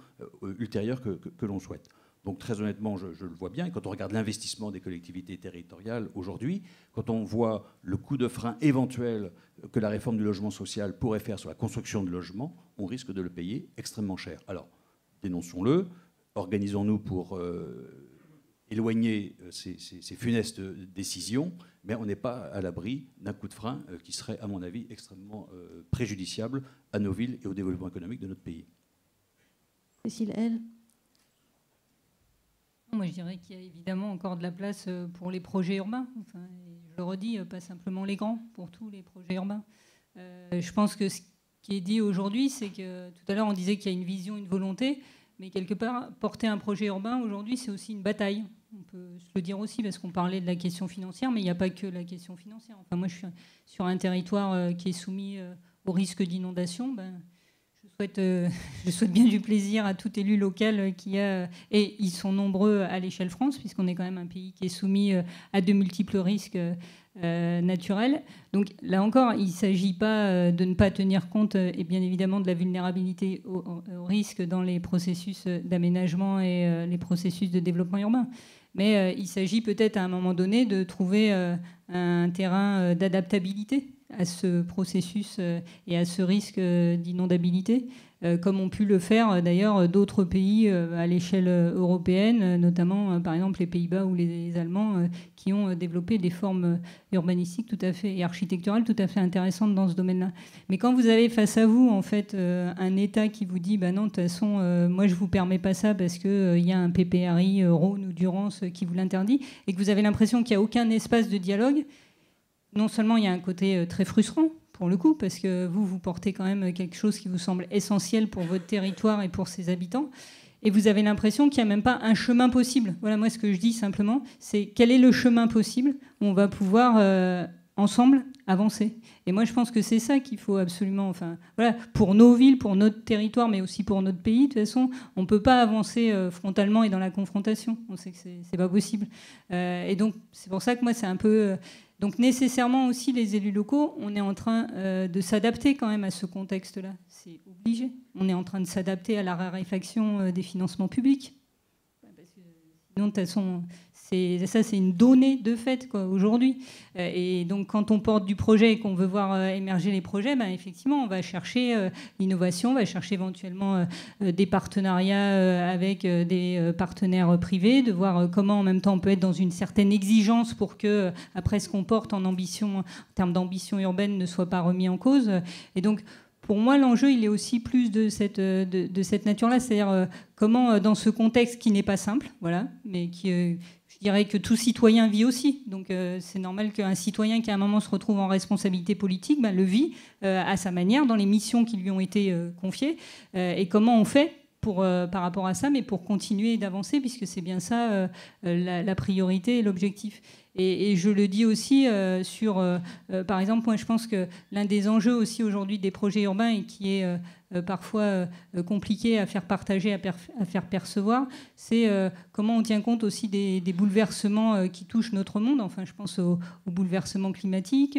ultérieures que l'on souhaite. Donc très honnêtement, je le vois bien. Et quand on regarde l'investissement des collectivités territoriales aujourd'hui, quand on voit le coup de frein éventuel que la réforme du logement social pourrait faire sur la construction de logements, on risque de le payer extrêmement cher. Alors, dénonçons-le, organisons-nous pour éloigner ces funestes décisions, mais on n'est pas à l'abri d'un coup de frein qui serait, à mon avis, extrêmement préjudiciable à nos villes et au développement économique de notre pays. Cécile, elle ? Moi, je dirais qu'il y a évidemment encore de la place pour les projets urbains. Enfin, je le redis, pas simplement les grands, pour tous les projets urbains. Je pense que ce qui est dit aujourd'hui, c'est que tout à l'heure, on disait qu'il y a une vision, une volonté, mais quelque part, porter un projet urbain, aujourd'hui, c'est aussi une bataille. On peut se le dire aussi, parce qu'on parlait de la question financière, mais il n'y a pas que la question financière. Enfin, moi, je suis sur un territoire qui est soumis au risque d'inondation. Je souhaite bien du plaisir à tout élu local qui a, et ils sont nombreux à l'échelle France, puisqu'on est quand même un pays qui est soumis à de multiples risques naturels. Donc là encore, il ne s'agit pas de ne pas tenir compte, et bien évidemment, de la vulnérabilité au risque dans les processus d'aménagement et les processus de développement urbain. Mais il s'agit peut-être à un moment donné de trouver un terrain d'adaptabilité à ce processus et à ce risque d'inondabilité, comme ont pu le faire d'ailleurs d'autres pays à l'échelle européenne, notamment par exemple les Pays-Bas ou les Allemands, qui ont développé des formes urbanistiques tout à fait et architecturales tout à fait intéressantes dans ce domaine-là. Mais quand vous avez face à vous en fait un État qui vous dit bah non, de toute façon moi je vous permets pas ça parce que il y a un PPRI Rhône ou Durance qui vous l'interdit, et que vous avez l'impression qu'il n'y a aucun espace de dialogue, non seulement il y a un côté très frustrant pour le coup, parce que vous portez quand même quelque chose qui vous semble essentiel pour votre territoire et pour ses habitants, et vous avez l'impression qu'il n'y a même pas un chemin possible. Voilà, moi ce que je dis simplement, c'est quel est le chemin possible où on va pouvoir ensemble avancer. Et moi je pense que c'est ça qu'il faut absolument, enfin voilà, pour nos villes, pour notre territoire, mais aussi pour notre pays, de toute façon, on ne peut pas avancer frontalement et dans la confrontation. On sait que c'est pas possible. Et donc c'est pour ça que moi c'est un peu... Donc nécessairement aussi, les élus locaux, on est en train de s'adapter quand même à ce contexte-là. C'est obligé. On est en train de s'adapter à la raréfaction des financements publics. Parce que sinon, de toute façon, c'est une donnée de fait aujourd'hui. Et donc quand on porte du projet et qu'on veut voir émerger les projets, ben, effectivement, on va chercher l'innovation, on va chercher éventuellement des partenariats avec des partenaires privés, de voir comment en même temps on peut être dans une certaine exigence pour que après ce qu'on porte en ambition, en termes d'ambition urbaine, ne soit pas remis en cause. Et donc pour moi, l'enjeu, il est aussi plus de cette nature-là, c'est-à-dire comment, dans ce contexte qui n'est pas simple, voilà, mais qui je dirais que tout citoyen vit aussi. Donc c'est normal qu'un citoyen qui à un moment se retrouve en responsabilité politique le vit à sa manière, dans les missions qui lui ont été confiées. Et comment on fait par rapport à ça, mais pour continuer d'avancer, puisque c'est bien ça la priorité et l'objectif. Et je le dis aussi par exemple, moi je pense que l'un des enjeux aussi aujourd'hui des projets urbains, et qui est parfois compliqué à faire partager, à faire percevoir, c'est comment on tient compte aussi des bouleversements qui touchent notre monde. Enfin, je pense au bouleversement climatique,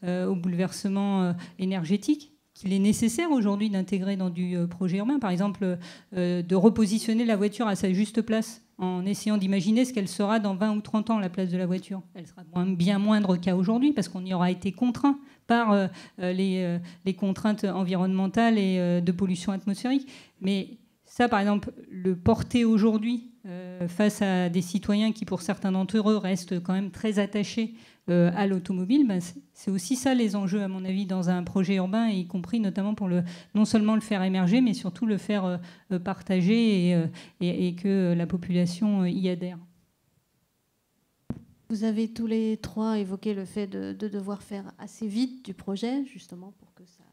au bouleversement énergétique, qu'il est nécessaire aujourd'hui d'intégrer dans du projet urbain. Par exemple, de repositionner la voiture à sa juste place, en essayant d'imaginer ce qu'elle sera dans 20 ou 30 ans, la place de la voiture. Elle sera bien moindre qu'à aujourd'hui, parce qu'on y aura été contraint par les contraintes environnementales et de pollution atmosphérique. Mais ça, par exemple, le porter aujourd'hui face à des citoyens qui, pour certains d'entre eux, restent quand même très attachés à l'automobile, c'est aussi ça les enjeux, à mon avis, dans un projet urbain, y compris notamment pour non seulement le faire émerger, mais surtout le faire partager et que la population y adhère. Vous avez tous les trois évoqué le fait de devoir faire assez vite du projet, justement, pour que ça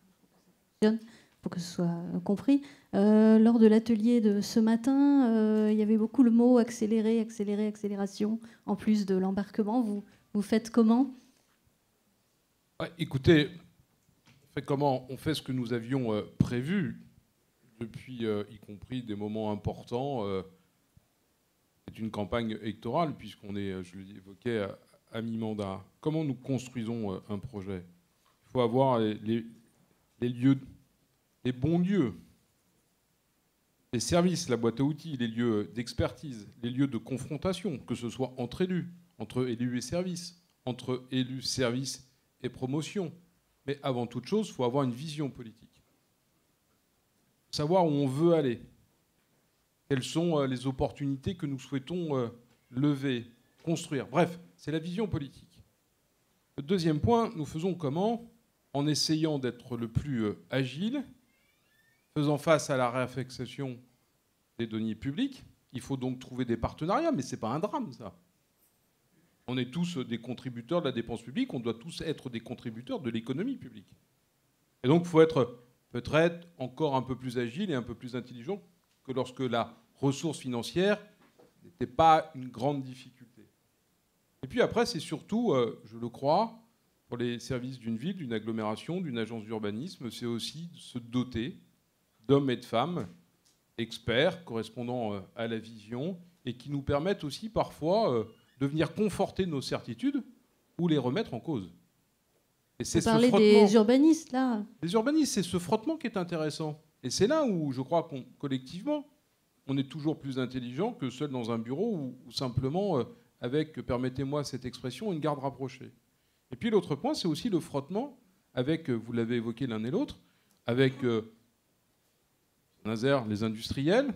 fonctionne, pour que ce soit compris. Lors de l'atelier de ce matin, il y avait beaucoup le mot accélérer, accélérer, accélération, en plus de l'embarquement. Vous faites comment ? Ouais, écoutez, on fait comment ? On fait ce que nous avions prévu depuis, y compris des moments importants. C'est une campagne électorale, puisqu'on est, je l'évoquais, à mi-mandat. Comment nous construisons un projet ? Il faut avoir les lieux, les bons lieux, les services, la boîte à outils, les lieux d'expertise, les lieux de confrontation, que ce soit entre élus et services, entre élus, services et promotion. Mais avant toute chose, il faut avoir une vision politique. Savoir où on veut aller. Quelles sont les opportunités que nous souhaitons lever, construire. Bref, c'est la vision politique. Le deuxième point, nous faisons comment ? En essayant d'être le plus agile, faisant face à la réaffectation des deniers publics. Il faut donc trouver des partenariats, mais ce n'est pas un drame, ça. On est tous des contributeurs de la dépense publique, on doit tous être des contributeurs de l'économie publique. Et donc, il faut être peut-être encore un peu plus agile et un peu plus intelligent que lorsque la ressource financière n'était pas une grande difficulté. Et puis après, c'est surtout, je le crois, pour les services d'une ville, d'une agglomération, d'une agence d'urbanisme, c'est aussi de se doter d'hommes et de femmes experts, correspondant à la vision, et qui nous permettent aussi parfois de venir conforter nos certitudes ou les remettre en cause. Et c'est vous parlez des urbanistes, là. Les urbanistes, c'est ce frottement qui est intéressant. Et c'est là où je crois qu'on collectivement, on est toujours plus intelligent que seul dans un bureau ou simplement avec, permettez-moi cette expression, une garde rapprochée. Et puis l'autre point, c'est aussi le frottement avec, vous l'avez évoqué l'un et l'autre, avec Saint-Nazaire, les industriels,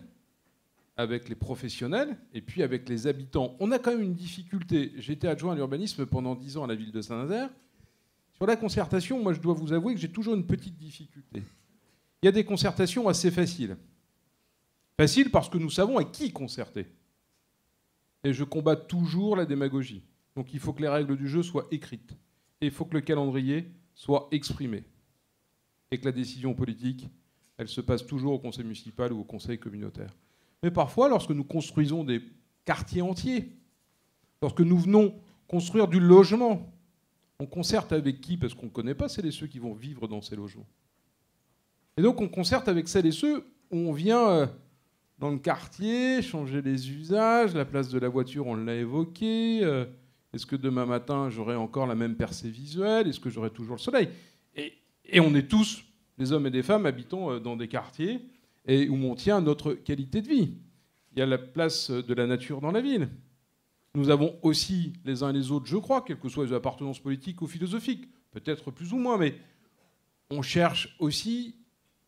avec les professionnels et puis avec les habitants. On a quand même une difficulté. J'étais adjoint à l'urbanisme pendant 10 ans à la ville de Saint-Nazaire. Sur la concertation, moi je dois vous avouer que j'ai toujours une petite difficulté. Il y a des concertations assez faciles. Faciles parce que nous savons avec qui concerter. Et je combats toujours la démagogie. Donc il faut que les règles du jeu soient écrites. Et il faut que le calendrier soit exprimé. Et que la décision politique, elle se passe toujours au conseil municipal ou au conseil communautaire. Mais parfois, lorsque nous construisons des quartiers entiers, lorsque nous venons construire du logement, on concerte avec qui? Parce qu'on ne connaît pas celles et ceux qui vont vivre dans ces logements. Et donc on concerte avec celles et ceux où on vient dans le quartier, changer les usages, la place de la voiture, on l'a évoqué. Est-ce que demain matin, j'aurai encore la même percée visuelle? Est-ce que j'aurai toujours le soleil? Et on est tous, des hommes et des femmes, habitants dans des quartiers et où on tient notre qualité de vie. Il y a la place de la nature dans la ville. Nous avons aussi, les uns et les autres, je crois, quelles que soient les appartenances politiques ou philosophiques, peut-être plus ou moins, mais on cherche aussi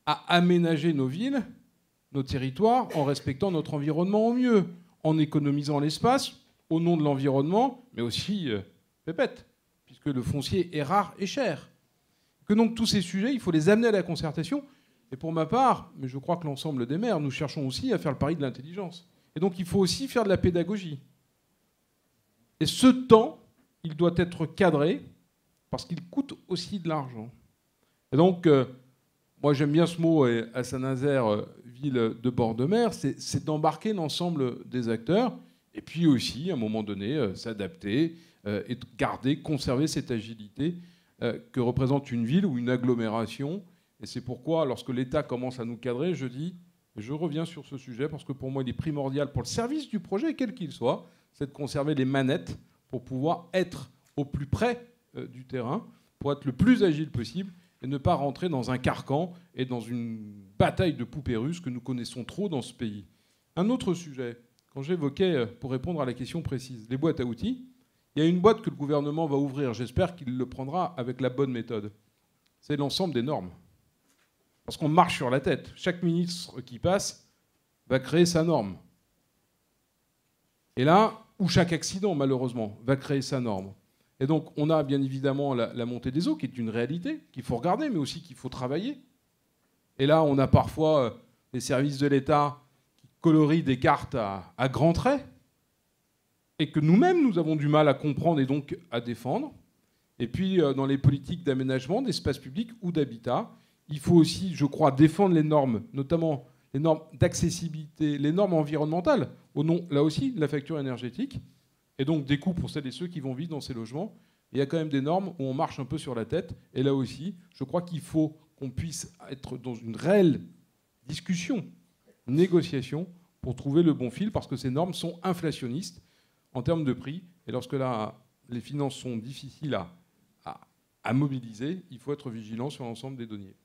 à aménager nos villes, nos territoires, en respectant notre environnement au mieux, en économisant l'espace, au nom de l'environnement, mais aussi, pépette, puisque le foncier est rare et cher. Que donc tous ces sujets, il faut les amener à la concertation. Et pour ma part, mais je crois que l'ensemble des maires, nous cherchons aussi à faire le pari de l'intelligence. Et donc il faut aussi faire de la pédagogie. Et ce temps, il doit être cadré, parce qu'il coûte aussi de l'argent. Et donc, moi j'aime bien ce mot à Saint-Nazaire, ville de bord de mer, c'est d'embarquer l'ensemble des acteurs, et puis aussi, à un moment donné, s'adapter et garder, conserver cette agilité que représente une ville ou une agglomération. Et c'est pourquoi, lorsque l'État commence à nous cadrer, je dis, et je reviens sur ce sujet, parce que pour moi, il est primordial pour le service du projet, quel qu'il soit, c'est de conserver les manettes pour pouvoir être au plus près du terrain, pour être le plus agile possible, et ne pas rentrer dans un carcan et dans une bataille de poupées russes que nous connaissons trop dans ce pays. Un autre sujet, quand j'évoquais, pour répondre à la question précise, les boîtes à outils, il y a une boîte que le gouvernement va ouvrir, j'espère qu'il le prendra avec la bonne méthode. C'est l'ensemble des normes. Parce qu'on marche sur la tête. Chaque ministre qui passe va créer sa norme. Et là, ou chaque accident, malheureusement, va créer sa norme. Et donc, on a bien évidemment la montée des eaux, qui est une réalité, qu'il faut regarder, mais aussi qu'il faut travailler. Et là, on a parfois les services de l'État qui colorient des cartes à grands traits, et que nous-mêmes, nous avons du mal à comprendre et donc à défendre. Et puis, dans les politiques d'aménagement d'espace public ou d'habitat, il faut aussi, je crois, défendre les normes, notamment les normes d'accessibilité, les normes environnementales, au nom, là aussi, de la facture énergétique, et donc des coûts pour celles et ceux qui vont vivre dans ces logements. Et il y a quand même des normes où on marche un peu sur la tête, et là aussi, je crois qu'il faut qu'on puisse être dans une réelle discussion, négociation, pour trouver le bon fil, parce que ces normes sont inflationnistes en termes de prix, et lorsque là, les finances sont difficiles à mobiliser, il faut être vigilant sur l'ensemble des deniers.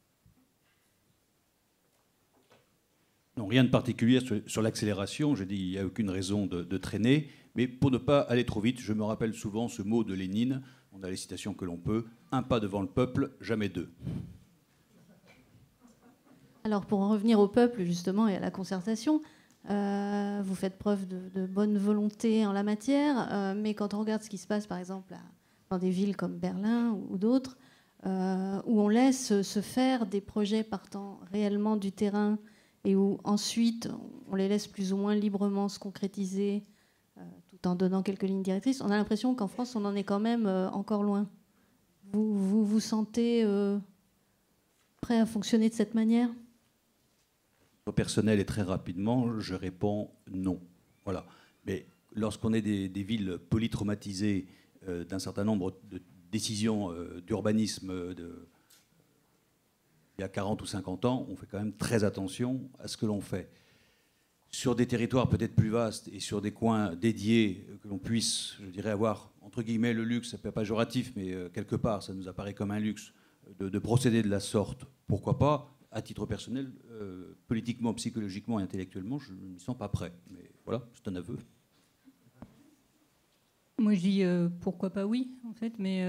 Non, rien de particulier sur l'accélération. Je dis il n'y a aucune raison de traîner. Mais pour ne pas aller trop vite, je me rappelle souvent ce mot de Lénine. On a les citations que l'on peut. Un pas devant le peuple, jamais deux. Alors pour en revenir au peuple justement et à la concertation, vous faites preuve de bonne volonté en la matière, mais quand on regarde ce qui se passe par exemple dans des villes comme Berlin ou d'autres, où on laisse se faire des projets partant réellement du terrain et où ensuite on les laisse plus ou moins librement se concrétiser tout en donnant quelques lignes directrices, on a l'impression qu'en France on en est quand même encore loin. Vous vous sentez prêt à fonctionner de cette manière ? Personnel et très rapidement, je réponds non. Voilà. Mais lorsqu'on est des villes polytraumatisées d'un certain nombre de décisions d'urbanisme il y a 40 ou 50 ans, on fait quand même très attention à ce que l'on fait. Sur des territoires peut-être plus vastes et sur des coins dédiés, que l'on puisse, je dirais, avoir, entre guillemets, le luxe, ça peut pas péjoratif, mais quelque part, ça nous apparaît comme un luxe, de procéder de la sorte, pourquoi pas. À titre personnel, politiquement, psychologiquement et intellectuellement, je ne me sens pas prêt. Mais voilà, c'est un aveu. Moi, je dis pourquoi pas oui, en fait. Mais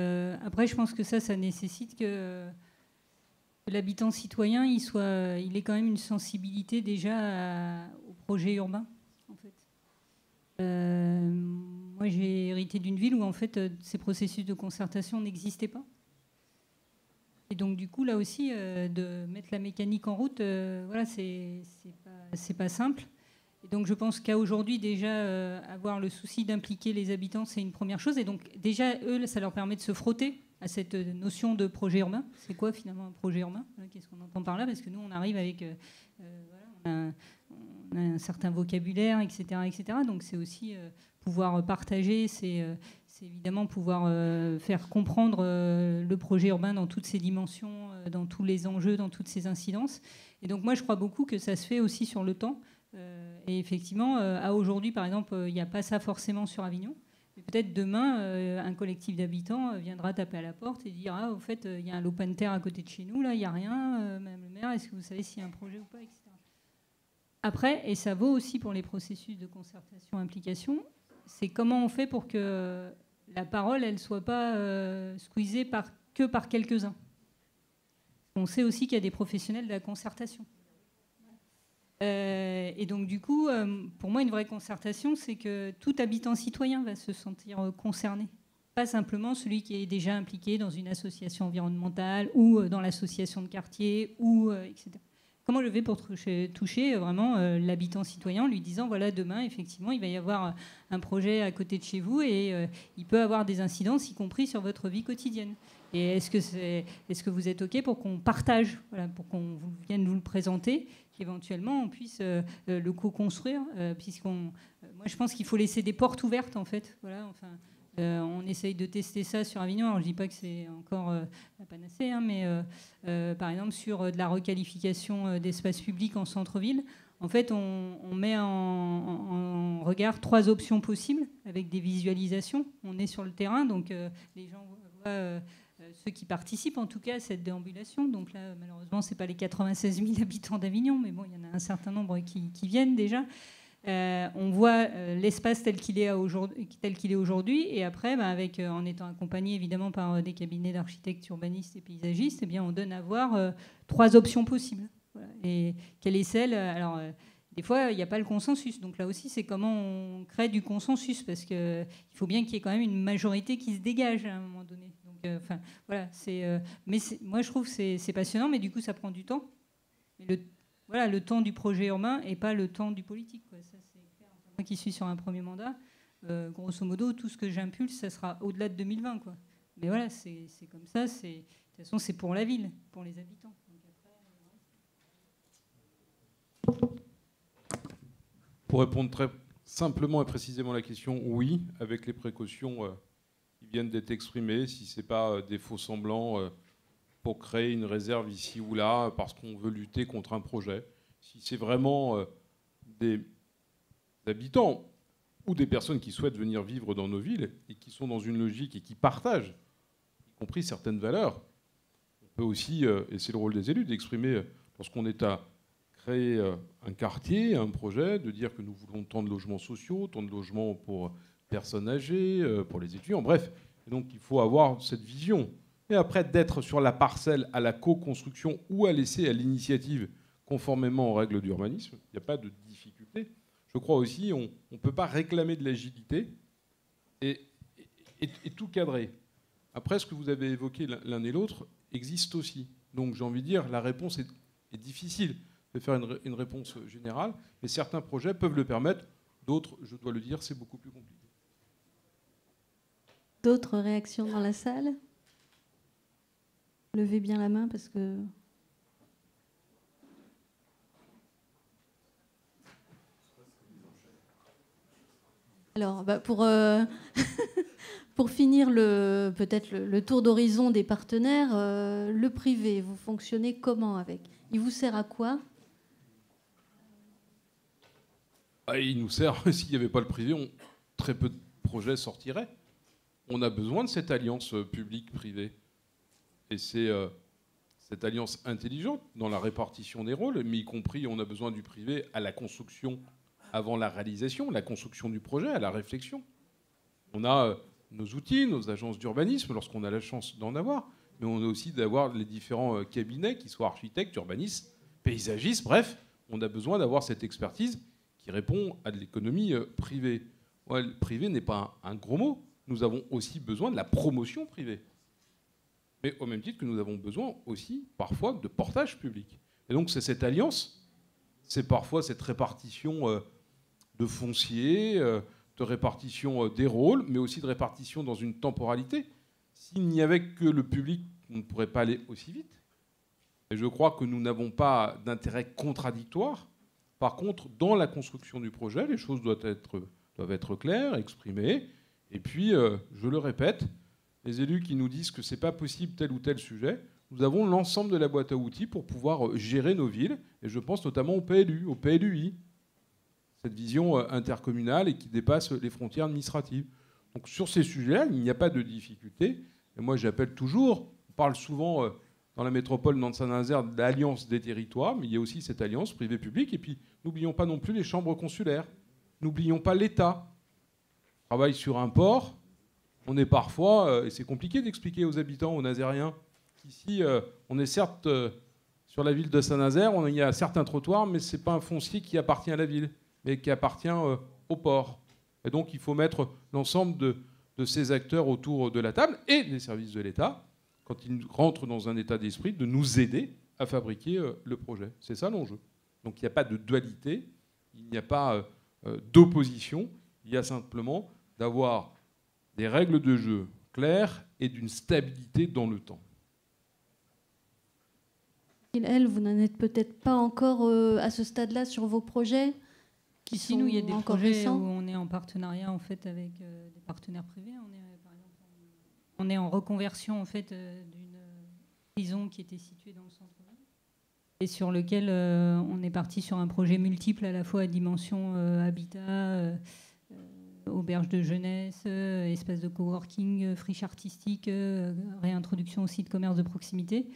après, je pense que ça nécessite que l'habitant citoyen, il ait quand même une sensibilité déjà au projet urbain, en fait. Moi, j'ai hérité d'une ville où, en fait, ces processus de concertation n'existaient pas. Et donc, du coup, là aussi, de mettre la mécanique en route, voilà, c'est pas simple. Et donc, je pense qu'à aujourd'hui, déjà, avoir le souci d'impliquer les habitants, c'est une première chose. Et donc, déjà, eux, ça leur permet de se frotter à cette notion de projet urbain. C'est quoi, finalement, un projet urbain? Qu'est-ce qu'on entend par là? Parce que nous, on arrive avec... voilà, on a un certain vocabulaire, etc. etc. Donc, c'est aussi pouvoir partager, c'est évidemment pouvoir faire comprendre le projet urbain dans toutes ses dimensions, dans tous les enjeux, dans toutes ses incidences. Et donc, moi, je crois beaucoup que ça se fait aussi sur le temps. Et effectivement, à aujourd'hui, par exemple, il n'y a pas ça forcément sur Avignon. Mais peut-être demain, un collectif d'habitants viendra taper à la porte et dire « Ah, au fait, il y a un Lopin Terre à côté de chez nous, là, il n'y a rien. Madame le maire, est-ce que vous savez s'il y a un projet ou pas ?» etc. Après, et ça vaut aussi pour les processus de concertation, implication, c'est comment on fait pour que la parole, elle ne soit pas squeezée que par quelques-uns. On sait aussi qu'il y a des professionnels de la concertation. Et donc, du coup, pour moi, une vraie concertation, c'est que tout habitant citoyen va se sentir concerné. Pas simplement celui qui est déjà impliqué dans une association environnementale ou dans l'association de quartier, ou, etc. Comment je vais pour toucher vraiment l'habitant citoyen en lui disant, voilà, demain, effectivement, il va y avoir un projet à côté de chez vous et il peut avoir des incidences, y compris sur votre vie quotidienne. Et est-ce que vous êtes OK pour qu'on partage, voilà, pour qu'on vienne vous le présenter, qu'éventuellement on puisse le co-construire, moi je pense qu'il faut laisser des portes ouvertes en fait. Voilà, enfin, on essaye de tester ça sur Avignon. Alors je dis pas que c'est encore la panacée, hein, mais par exemple sur de la requalification d'espaces publics en centre-ville. En fait, on met en regard 3 options possibles avec des visualisations. On est sur le terrain, donc les gens voient ceux qui participent en tout cas à cette déambulation. Donc là, malheureusement, ce n'est pas les 96 000 habitants d'Avignon, mais bon, il y en a un certain nombre qui viennent déjà. On voit l'espace tel qu'il est aujourd'hui, et après, en étant accompagné évidemment par des cabinets d'architectes, urbanistes et paysagistes, eh bien, on donne à voir 3 options possibles. Voilà. Et quelle est celle? Alors, des fois, il n'y a pas le consensus. Donc là aussi, c'est comment on crée du consensus, parce qu'il faut bien qu'il y ait quand même une majorité qui se dégage à un moment donné. Donc, voilà, moi, je trouve que c'est passionnant, mais du coup, ça prend du temps. Mais le temps du projet urbain et pas le temps du politique, quoi. Ça, c'est clair. Moi qui suis sur un premier mandat, grosso modo, tout ce que j'impulse, ça sera au-delà de 2020, quoi. Mais voilà, c'est comme ça. De toute façon, c'est pour la ville, pour les habitants. Pour répondre très simplement et précisément à la question, oui, avec les précautions qui viennent d'être exprimées, si ce n'est pas des faux semblants pour créer une réserve ici ou là parce qu'on veut lutter contre un projet. Si c'est vraiment des habitants ou des personnes qui souhaitent venir vivre dans nos villes et qui sont dans une logique et qui partagent, y compris certaines valeurs, on peut aussi, et c'est le rôle des élus, d'exprimer, lorsqu'on est à créer un quartier, un projet, de dire que nous voulons tant de logements sociaux, tant de logements pour personnes âgées, pour les étudiants, bref. Et donc il faut avoir cette vision. Et après, d'être sur la parcelle à la co-construction ou à laisser à l'initiative conformément aux règles d'urbanisme, il n'y a pas de difficulté. Je crois aussi on ne peut pas réclamer de l'agilité et tout cadrer. Après, ce que vous avez évoqué l'un et l'autre existe aussi. Donc j'ai envie de dire, la réponse est difficile de faire une réponse générale, mais certains projets peuvent le permettre, d'autres, je dois le dire, c'est beaucoup plus compliqué. D'autres réactions dans la salle? Levez bien la main parce que... Alors, pour finir peut-être le tour d'horizon des partenaires, le privé, vous fonctionnez comment avec? Il vous sert à quoi? Il nous sert, s'il n'y avait pas le privé, très peu de projets sortiraient. On a besoin de cette alliance publique-privée. Et c'est cette alliance intelligente dans la répartition des rôles, mais y compris, on a besoin du privé à la construction avant la réalisation, la construction du projet, à la réflexion. On a nos outils, nos agences d'urbanisme, lorsqu'on a la chance d'en avoir, mais on a aussi d'avoir les différents cabinets, qui soient architectes, urbanistes, paysagistes, bref, on a besoin d'avoir cette expertise qui répond à de l'économie privée. Ouais, le privé n'est pas un gros mot. Nous avons aussi besoin de la promotion privée. Mais au même titre que nous avons besoin aussi, parfois, de portage public. Et donc, c'est cette alliance, c'est parfois cette répartition de foncier, de répartition des rôles, mais aussi de répartition dans une temporalité. S'il n'y avait que le public, on ne pourrait pas aller aussi vite. Et je crois que nous n'avons pas d'intérêt contradictoire. Par contre, dans la construction du projet, les choses doivent être claires, exprimées. Et puis, je le répète, les élus qui nous disent que ce n'est pas possible tel ou tel sujet, nous avons l'ensemble de la boîte à outils pour pouvoir gérer nos villes. Et je pense notamment au PLU, au PLUI. Cette vision intercommunale et qui dépasse les frontières administratives. Donc sur ces sujets-là, il n'y a pas de difficulté. Et moi, j'appelle toujours, on parle souvent dans la métropole Nantes-Saint-Nazaire de l'alliance des territoires, mais il y a aussi cette alliance privé-public. Et puis, n'oublions pas non plus les chambres consulaires. N'oublions pas l'État. On travaille sur un port. On est parfois, et c'est compliqué d'expliquer aux habitants, aux Nazériens, qu'ici, on est certes sur la ville de Saint-Nazaire, il y a certains trottoirs, mais ce n'est pas un foncier qui appartient à la ville, mais qui appartient au port. Et donc, il faut mettre l'ensemble de ces acteurs autour de la table et des services de l'État, quand ils rentrent dans un état d'esprit, de nous aider à fabriquer le projet. C'est ça l'enjeu. Donc, il n'y a pas de dualité, il n'y a pas d'opposition, il y a simplement d'avoir des règles de jeu claires et d'une stabilité dans le temps. Elle, vous n'en êtes peut-être pas encore à ce stade-là sur vos projets qui Ici, sont nous, il y a des encore projets récents. où on est en partenariat en fait, avec des partenaires privés. On est en reconversion en fait, d'une prison qui était située dans le centre-ville et sur lequel on est parti sur un projet multiple à la fois à dimension habitat, auberge de jeunesse, espace de coworking, friche artistique, réintroduction aussi de commerce de proximité.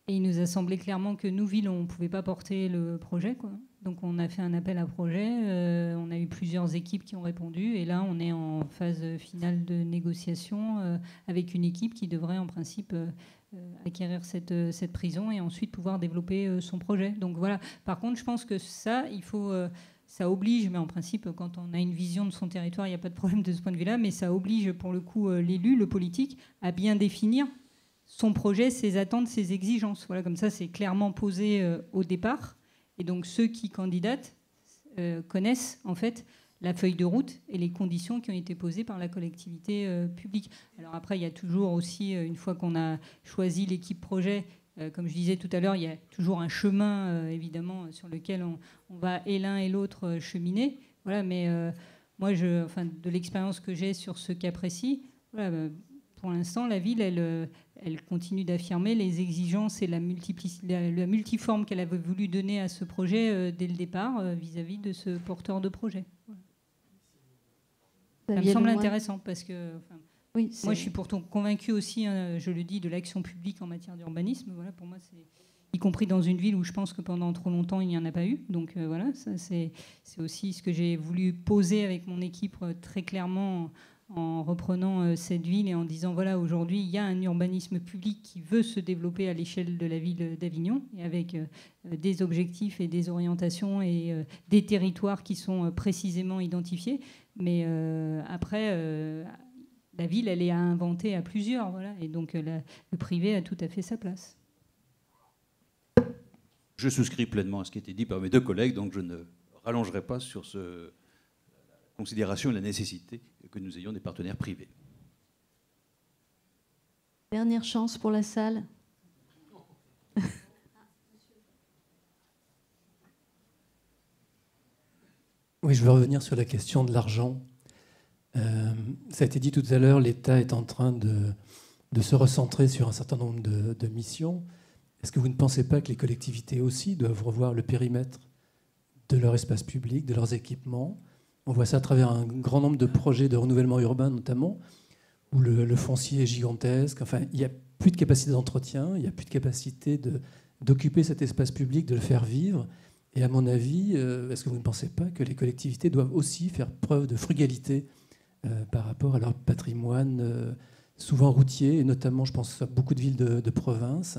Et il nous a semblé clairement que nous, ville, on ne pouvait pas porter le projet, quoi. Donc on a fait un appel à projet, on a eu plusieurs équipes qui ont répondu, et là on est en phase finale de négociation avec une équipe qui devrait en principe acquérir cette prison et ensuite pouvoir développer son projet. Donc voilà, par contre je pense que ça, il faut... ça oblige, mais en principe, quand on a une vision de son territoire, il n'y a pas de problème de ce point de vue-là, mais ça oblige pour le coup l'élu, le politique, à bien définir son projet, ses attentes, ses exigences. Voilà, comme ça, c'est clairement posé au départ. Et donc, ceux qui candidatent connaissent en fait la feuille de route et les conditions qui ont été posées par la collectivité publique. Alors après, il y a toujours aussi, une fois qu'on a choisi l'équipe projet, comme je disais tout à l'heure, il y a toujours un chemin, évidemment, sur lequel on va et l'un et l'autre cheminer. Voilà, mais moi, de l'expérience que j'ai sur ce cas précis, voilà, pour l'instant, la ville, elle continue d'affirmer les exigences et la multiforme qu'elle avait voulu donner à ce projet dès le départ vis-à-vis de ce porteur de projet. Voilà. Ça me semble intéressant parce que... Oui, moi, je suis pourtant convaincue aussi, je le dis, de l'action publique en matière d'urbanisme. Voilà, pour moi, c'est y compris dans une ville où je pense que pendant trop longtemps, il n'y en a pas eu. Donc voilà, ça, c'est aussi ce que j'ai voulu poser avec mon équipe très clairement en reprenant cette ville et en disant, voilà, aujourd'hui, il y a un urbanisme public qui veut se développer à l'échelle de la ville d'Avignon, et avec des objectifs et des orientations et des territoires qui sont précisément identifiés. Mais après... la ville, elle est à inventer à plusieurs, voilà, et donc le privé a tout à fait sa place. Je souscris pleinement à ce qui a été dit par mes deux collègues, donc je ne rallongerai pas sur la considération et la nécessité que nous ayons des partenaires privés. Dernière chance pour la salle. Oui, je veux revenir sur la question de l'argent. Ça a été dit tout à l'heure, l'État est en train de se recentrer sur un certain nombre de missions. Est-ce que vous ne pensez pas que les collectivités aussi doivent revoir le périmètre de leur espace public, de leurs équipements? On voit ça à travers un grand nombre de projets de renouvellement urbain notamment, où le foncier est gigantesque. Enfin, il n'y a plus de capacité d'entretien, il n'y a plus de capacité d'occuper cet espace public, de le faire vivre. Et à mon avis, est-ce que vous ne pensez pas que les collectivités doivent aussi faire preuve de frugalité par rapport à leur patrimoine, souvent routier, et notamment, je pense à beaucoup de villes de province,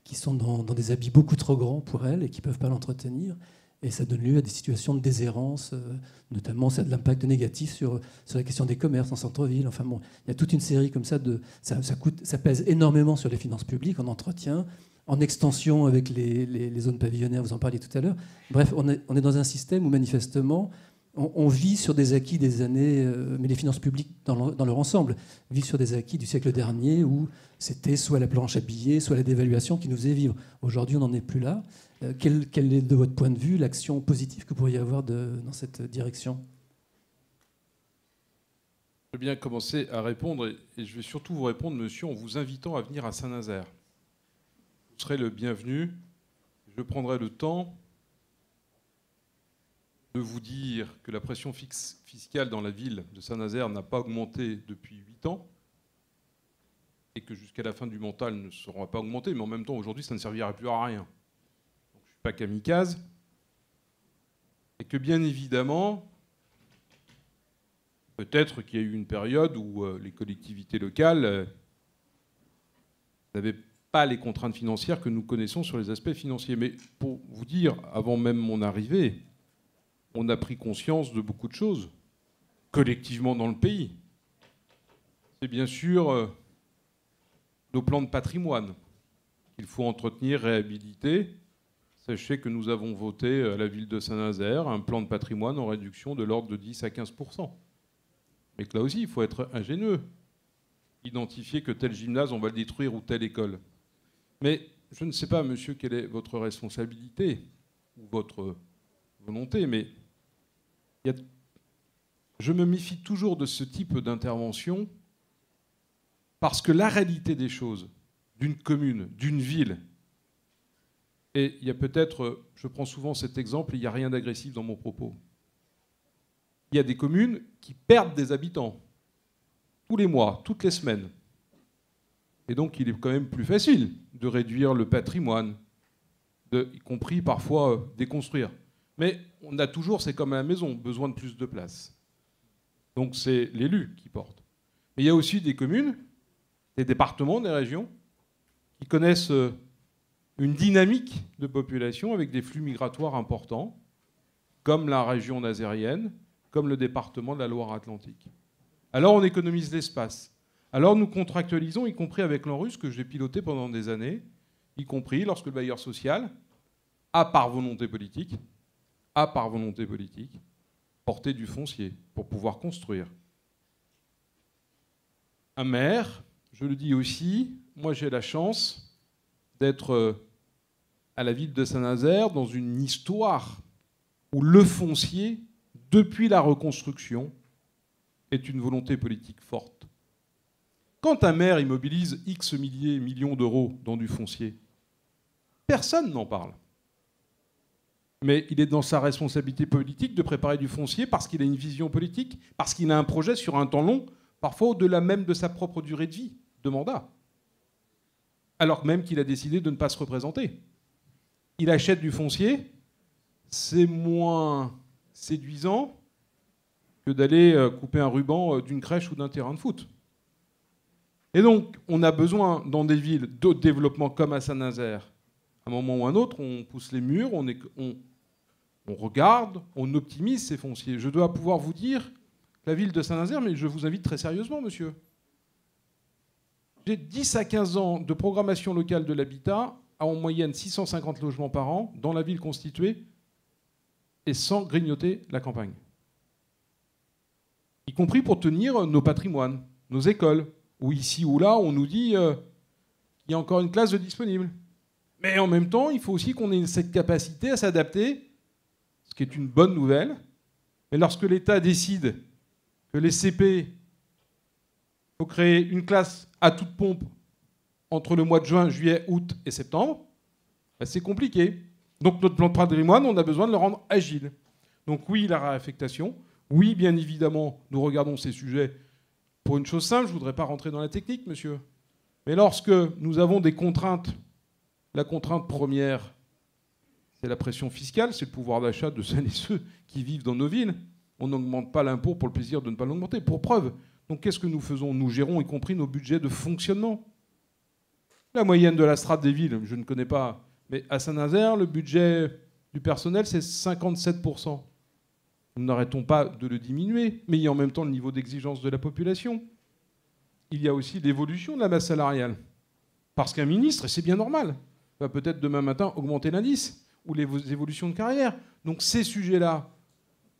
qui sont dans des habits beaucoup trop grands pour elles et qui ne peuvent pas l'entretenir. Et ça donne lieu à des situations de déshérence, notamment ça a de l'impact négatif sur la question des commerces en centre-ville. Enfin bon, il y a toute une série comme ça ça pèse énormément sur les finances publiques en entretien, en extension avec les zones pavillonnaires, vous en parliez tout à l'heure. Bref, on est dans un système où manifestement on vit sur des acquis des années, mais les finances publiques dans leur ensemble vivent sur des acquis du siècle dernier où c'était soit la planche à billets, soit la dévaluation qui nous faisait vivre. Aujourd'hui, on n'en est plus là. Quelle est, de votre point de vue, l'action positive que vous pourriez avoir dans cette direction ? Je vais bien commencer à répondre, et je vais surtout vous répondre, monsieur, en vous invitant à venir à Saint-Nazaire. Vous serez le bienvenu. Je prendrai le temps de vous dire que la pression fiscale dans la ville de Saint-Nazaire n'a pas augmenté depuis 8 ans, et que jusqu'à la fin du mental ne sera pas augmentée, mais en même temps, aujourd'hui, ça ne servira plus à rien. Donc, je ne suis pas kamikaze. Et que, bien évidemment, peut-être qu'il y a eu une période où les collectivités locales n'avaient pas les contraintes financières que nous connaissons sur les aspects financiers. Mais pour vous dire, avant même mon arrivée, on a pris conscience de beaucoup de choses, collectivement dans le pays. C'est bien sûr nos plans de patrimoine qu'il faut entretenir, réhabiliter. Sachez que nous avons voté à la ville de Saint-Nazaire un plan de patrimoine en réduction de l'ordre de 10 à 15%. Mais que là aussi, il faut être ingénieux. Identifier que tel gymnase, on va le détruire, ou telle école. Mais je ne sais pas, monsieur, quelle est votre responsabilité ou votre volonté, mais je me méfie toujours de ce type d'intervention parce que la réalité des choses d'une commune, d'une ville, et il y a peut-être, je prends souvent cet exemple, il n'y a rien d'agressif dans mon propos. Il y a des communes qui perdent des habitants tous les mois, toutes les semaines. Et donc il est quand même plus facile de réduire le patrimoine, y compris parfois déconstruire. Mais on a toujours, c'est comme à la maison, besoin de plus de place. Donc c'est l'élu qui porte. Mais il y a aussi des communes, des départements, des régions, qui connaissent une dynamique de population avec des flux migratoires importants, comme la région nazérienne, comme le département de la Loire-Atlantique. Alors on économise l'espace. Alors nous contractualisons, y compris avec l'ANRUS, que j'ai piloté pendant des années, y compris lorsque le bailleur social a par volonté politique, porté du foncier pour pouvoir construire. Un maire, je le dis aussi, moi j'ai la chance d'être à la ville de Saint-Nazaire dans une histoire où le foncier, depuis la reconstruction, est une volonté politique forte. Quand un maire immobilise X millions d'euros dans du foncier, personne n'en parle. Mais il est dans sa responsabilité politique de préparer du foncier parce qu'il a une vision politique, parce qu'il a un projet sur un temps long, parfois au-delà même de sa propre durée de vie, de mandat. Alors même qu'il a décidé de ne pas se représenter. Il achète du foncier, c'est moins séduisant que d'aller couper un ruban d'une crèche ou d'un terrain de foot. Et donc, on a besoin, dans des villes d'autres développements comme à Saint-Nazaire, à un moment ou à un autre, on pousse les murs, on regarde, on optimise ces fonciers. Je dois pouvoir vous dire, la ville de Saint-Nazaire, mais je vous invite très sérieusement, monsieur. J'ai 10 à 15 ans de programmation locale de l'habitat, à en moyenne 650 logements par an, dans la ville constituée, et sans grignoter la campagne. Y compris pour tenir nos patrimoines, nos écoles, où ici ou là, on nous dit qu'il y a encore une classe de disponible. Mais en même temps, il faut aussi qu'on ait cette capacité à s'adapter, ce qui est une bonne nouvelle. Mais lorsque l'État décide que les CP, il faut créer une classe à toute pompe entre le mois de juin, juillet, août et septembre, ben c'est compliqué. Donc notre plan de patrimoine, on a besoin de le rendre agile. Donc oui, la réaffectation. Oui, bien évidemment, nous regardons ces sujets pour une chose simple. Je ne voudrais pas rentrer dans la technique, monsieur. Mais lorsque nous avons des contraintes, la contrainte première, c'est la pression fiscale, c'est le pouvoir d'achat de celles et ceux qui vivent dans nos villes. On n'augmente pas l'impôt pour le plaisir de ne pas l'augmenter. Pour preuve. Donc qu'est-ce que nous faisons? Nous gérons y compris nos budgets de fonctionnement. La moyenne de la strate des villes, je ne connais pas, mais à Saint-Nazaire, le budget du personnel, c'est 57%. Nous n'arrêtons pas de le diminuer, mais il y a en même temps le niveau d'exigence de la population. Il y a aussi l'évolution de la masse salariale. Parce qu'un ministre, et c'est bien normal, va peut-être demain matin augmenter l'indice ou les évolutions de carrière. Donc ces sujets-là,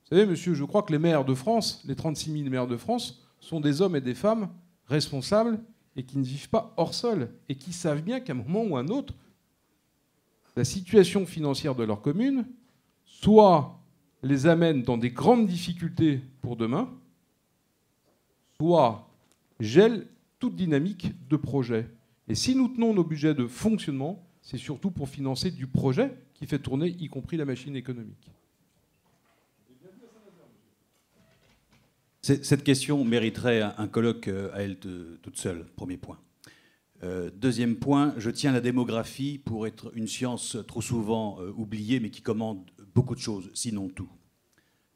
vous savez, monsieur, je crois que les maires de France, les 36 000 maires de France, sont des hommes et des femmes responsables et qui ne vivent pas hors sol et qui savent bien qu'à un moment ou à un autre, la situation financière de leur commune soit les amène dans des grandes difficultés pour demain, soit gèle toute dynamique de projet. Et si nous tenons nos budgets de fonctionnement, c'est surtout pour financer du projet qui fait tourner, y compris la machine économique. Cette question mériterait un colloque à elle toute seule, premier point. Deuxième point, je tiens la démographie pour être une science trop souvent oubliée, mais qui commande beaucoup de choses, sinon tout.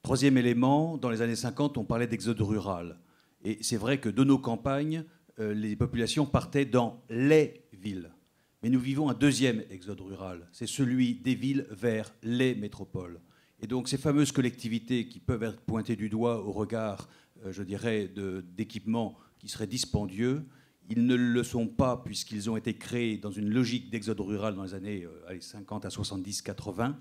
Troisième élément, dans les années 50, on parlait d'exode rural. Et c'est vrai que de nos campagnes, les populations partaient dans les villes. Mais nous vivons un deuxième exode rural, c'est celui des villes vers les métropoles. Et donc ces fameuses collectivités qui peuvent être pointées du doigt au regard, je dirais, d'équipements qui seraient dispendieux, ils ne le sont pas puisqu'ils ont été créés dans une logique d'exode rural dans les années 50 à 70, 80.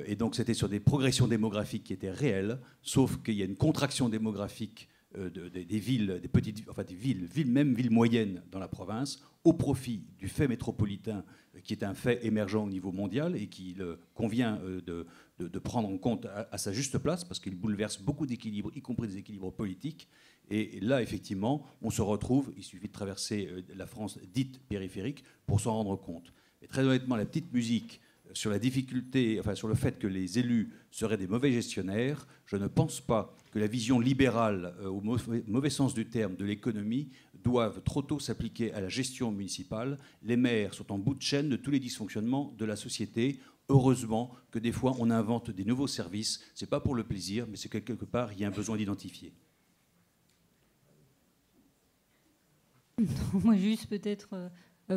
Et donc c'était sur des progressions démographiques qui étaient réelles, sauf qu'il y a une contraction démographique des villes, des petites, enfin des villes, même villes moyennes dans la province, au profit du fait métropolitain, qui est un fait émergent au niveau mondial et qu'il convient de prendre en compte à sa juste place, parce qu'il bouleverse beaucoup d'équilibres, y compris des équilibres politiques. Et là, effectivement, on se retrouve, il suffit de traverser la France dite périphérique pour s'en rendre compte. Et très honnêtement, la petite musique sur la difficulté, enfin sur le fait que les élus seraient des mauvais gestionnaires, je ne pense pas que la vision libérale, au mauvais sens du terme, de l'économie, doive trop tôt s'appliquer à la gestion municipale. Les maires sont en bout de chaîne de tous les dysfonctionnements de la société. Heureusement que des fois on invente des nouveaux services. Ce n'est pas pour le plaisir, mais c'est que quelque part il y a un besoin d'identifier. Moi, juste peut-être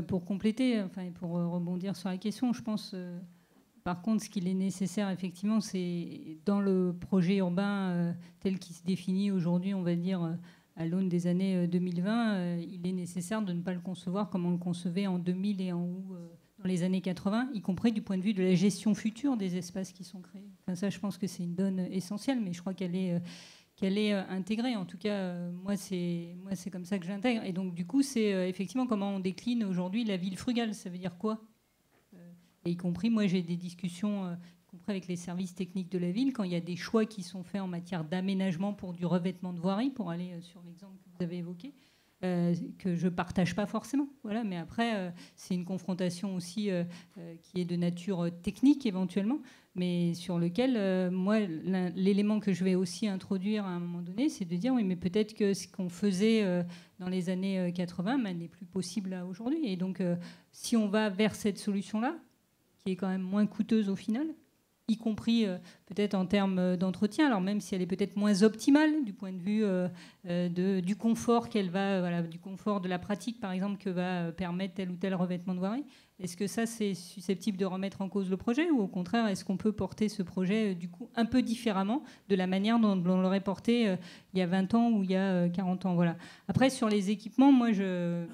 pour compléter, enfin, pour rebondir sur la question, je pense, par contre, ce qu'il est nécessaire, effectivement, c'est dans le projet urbain tel qu'il se définit aujourd'hui, on va dire, à l'aune des années 2020, il est nécessaire de ne pas le concevoir comme on le concevait en 2000 et en haut dans les années 80, y compris du point de vue de la gestion future des espaces qui sont créés. Enfin, ça, je pense que c'est une donne essentielle, mais je crois qu'elle est intégrée. En tout cas, moi, c'est comme ça que j'intègre. Et donc, du coup, c'est effectivement comment on décline aujourd'hui la ville frugale. Ça veut dire quoi? Et y compris, moi, j'ai des discussions, y compris avec les services techniques de la ville, quand il y a des choix qui sont faits en matière d'aménagement pour du revêtement de voirie, pour aller sur l'exemple que vous avez évoqué, que je ne partage pas forcément. Voilà, mais après, c'est une confrontation aussi qui est de nature technique, éventuellement, mais sur lequel, moi, l'élément que je vais aussi introduire à un moment donné, c'est de dire, oui, mais peut-être que ce qu'on faisait dans les années 80 n'est plus possible aujourd'hui. Et donc, si on va vers cette solution-là, qui est quand même moins coûteuse au final, y compris peut-être en termes d'entretien, alors même si elle est peut-être moins optimale du point de vue du confort qu'elle va, voilà, du confort de la pratique, par exemple, que va permettre tel ou tel revêtement de voirie. Est-ce que ça, c'est susceptible de remettre en cause le projet, ou au contraire, est-ce qu'on peut porter ce projet du coup un peu différemment de la manière dont on l'aurait porté il y a 20 ans ou il y a 40 ans? Voilà. Après, sur les équipements, moi, je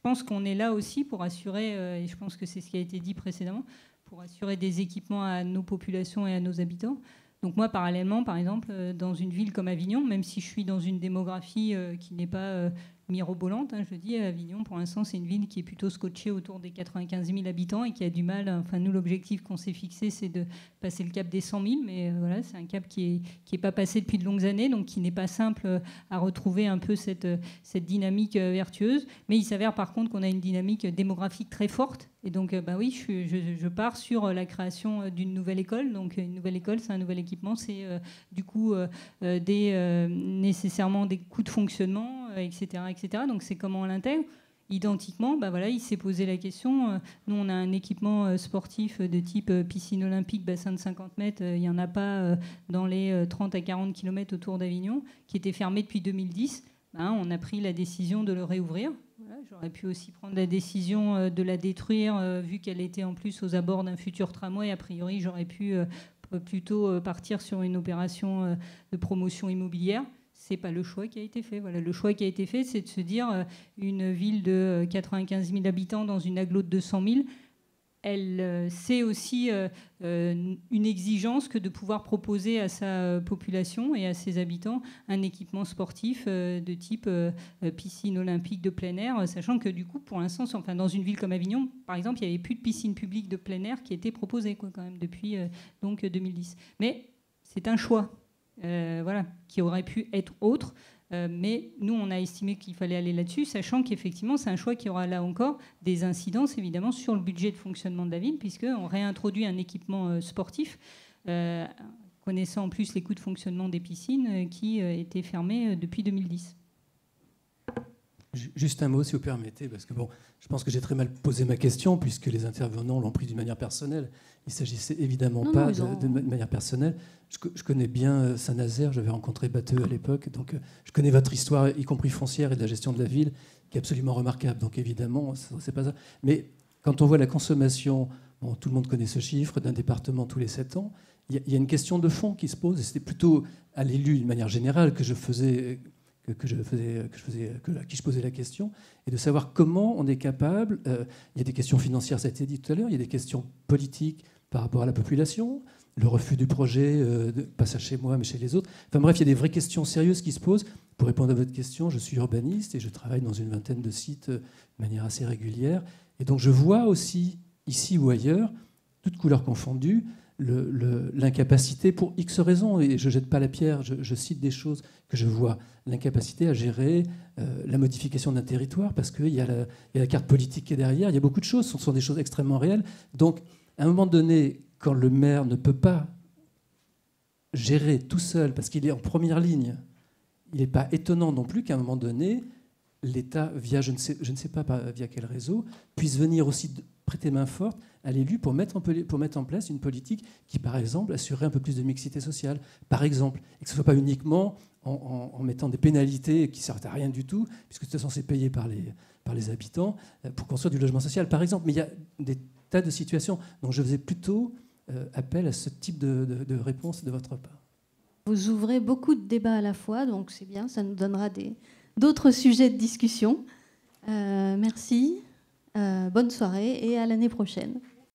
pense qu'on est là aussi pour assurer, et je pense que c'est ce qui a été dit précédemment, pour assurer des équipements à nos populations et à nos habitants. Donc moi, parallèlement, par exemple, dans une ville comme Avignon, même si je suis dans une démographie qui n'est pas mirobolante, je dis, Avignon, pour l'instant, c'est une ville qui est plutôt scotchée autour des 95 000 habitants et qui a du mal, enfin nous, l'objectif qu'on s'est fixé, c'est de passer le cap des 100 000, mais voilà, c'est un cap qui est pas passé depuis de longues années, donc qui n'est pas simple à retrouver un peu cette dynamique vertueuse. Mais il s'avère par contre qu'on a une dynamique démographique très forte, et donc oui, je pars sur la création d'une nouvelle école. Donc une nouvelle école, c'est un nouvel équipement, c'est du coup nécessairement des coûts de fonctionnement, etc., etc. Donc c'est comment on l'intègre. identiquement, voilà, il s'est posé la question. Nous, on a un équipement sportif de type piscine olympique, bassin de 50 mètres. Il n'y en a pas dans les 30 à 40 km autour d'Avignon, qui était fermé depuis 2010. On a pris la décision de le réouvrir. Voilà, j'aurais pu aussi prendre la décision de la détruire, vu qu'elle était en plus aux abords d'un futur tramway. A priori, j'aurais pu plutôt partir sur une opération de promotion immobilière. Ce n'est pas le choix qui a été fait. Voilà, le choix qui a été fait, c'est de se dire une ville de 95 000 habitants dans une agglo de 200 000, c'est aussi une exigence que de pouvoir proposer à sa population et à ses habitants un équipement sportif de type piscine olympique de plein air, sachant que du coup, pour l'instant, dans une ville comme Avignon, par exemple, il n'y avait plus de piscine publique de plein air qui était proposée quand même depuis 2010. Mais c'est un choix. Qui aurait pu être autre. Mais nous, on a estimé qu'il fallait aller là-dessus, sachant qu'effectivement, c'est un choix qui aura là encore des incidences, évidemment, sur le budget de fonctionnement de la ville, puisqu'on réintroduit un équipement sportif, connaissant en plus les coûts de fonctionnement des piscines qui étaient fermées depuis 2010. Juste un mot, si vous permettez, parce que je pense que j'ai très mal posé ma question, puisque les intervenants l'ont pris d'une manière personnelle. Il ne s'agissait évidemment pas de manière personnelle. Je connais bien Saint-Nazaire, j'avais rencontré Batteux à l'époque, donc je connais votre histoire, y compris foncière et de la gestion de la ville, qui est absolument remarquable. Donc évidemment, c'est pas ça. Mais quand on voit la consommation, tout le monde connaît ce chiffre, d'un département tous les 7 ans, il y a une question de fond qui se pose, et c'était plutôt à l'élu, d'une manière générale, à qui je posais la question, et de savoir comment on est capable. Il y a des questions financières, ça a été dit tout à l'heure, il y a des questions politiques par rapport à la population, le refus du projet, pas ça chez moi, mais chez les autres. Enfin bref, il y a des vraies questions sérieuses qui se posent. Pour répondre à votre question, je suis urbaniste et je travaille dans une vingtaine de sites de manière assez régulière. Et donc je vois aussi, ici ou ailleurs, toutes couleurs confondues, l'incapacité pour X raisons, et je ne jette pas la pierre, je cite des choses que je vois, l'incapacité à gérer la modification d'un territoire, parce qu'il y a la carte politique qui est derrière, il y a beaucoup de choses, ce sont des choses extrêmement réelles. Donc, à un moment donné, quand le maire ne peut pas gérer tout seul, parce qu'il est en première ligne, il n'est pas étonnant non plus qu'à un moment donné, l'État, via je ne sais pas via quel réseau, puisse venir aussi prêter main forte à l'élu pour mettre en place une politique qui, par exemple, assurerait un peu plus de mixité sociale. Par exemple, et que ce ne soit pas uniquement en mettant des pénalités qui ne servent à rien du tout, puisque de toute façon c'est payé par les habitants, pour construire du logement social, par exemple. Mais il y a des tas de situations. Donc je faisais plutôt appel à ce type de réponse de votre part. Vous ouvrez beaucoup de débats à la fois, donc c'est bien, ça nous donnera d'autres sujets de discussion. Merci, bonne soirée et à l'année prochaine.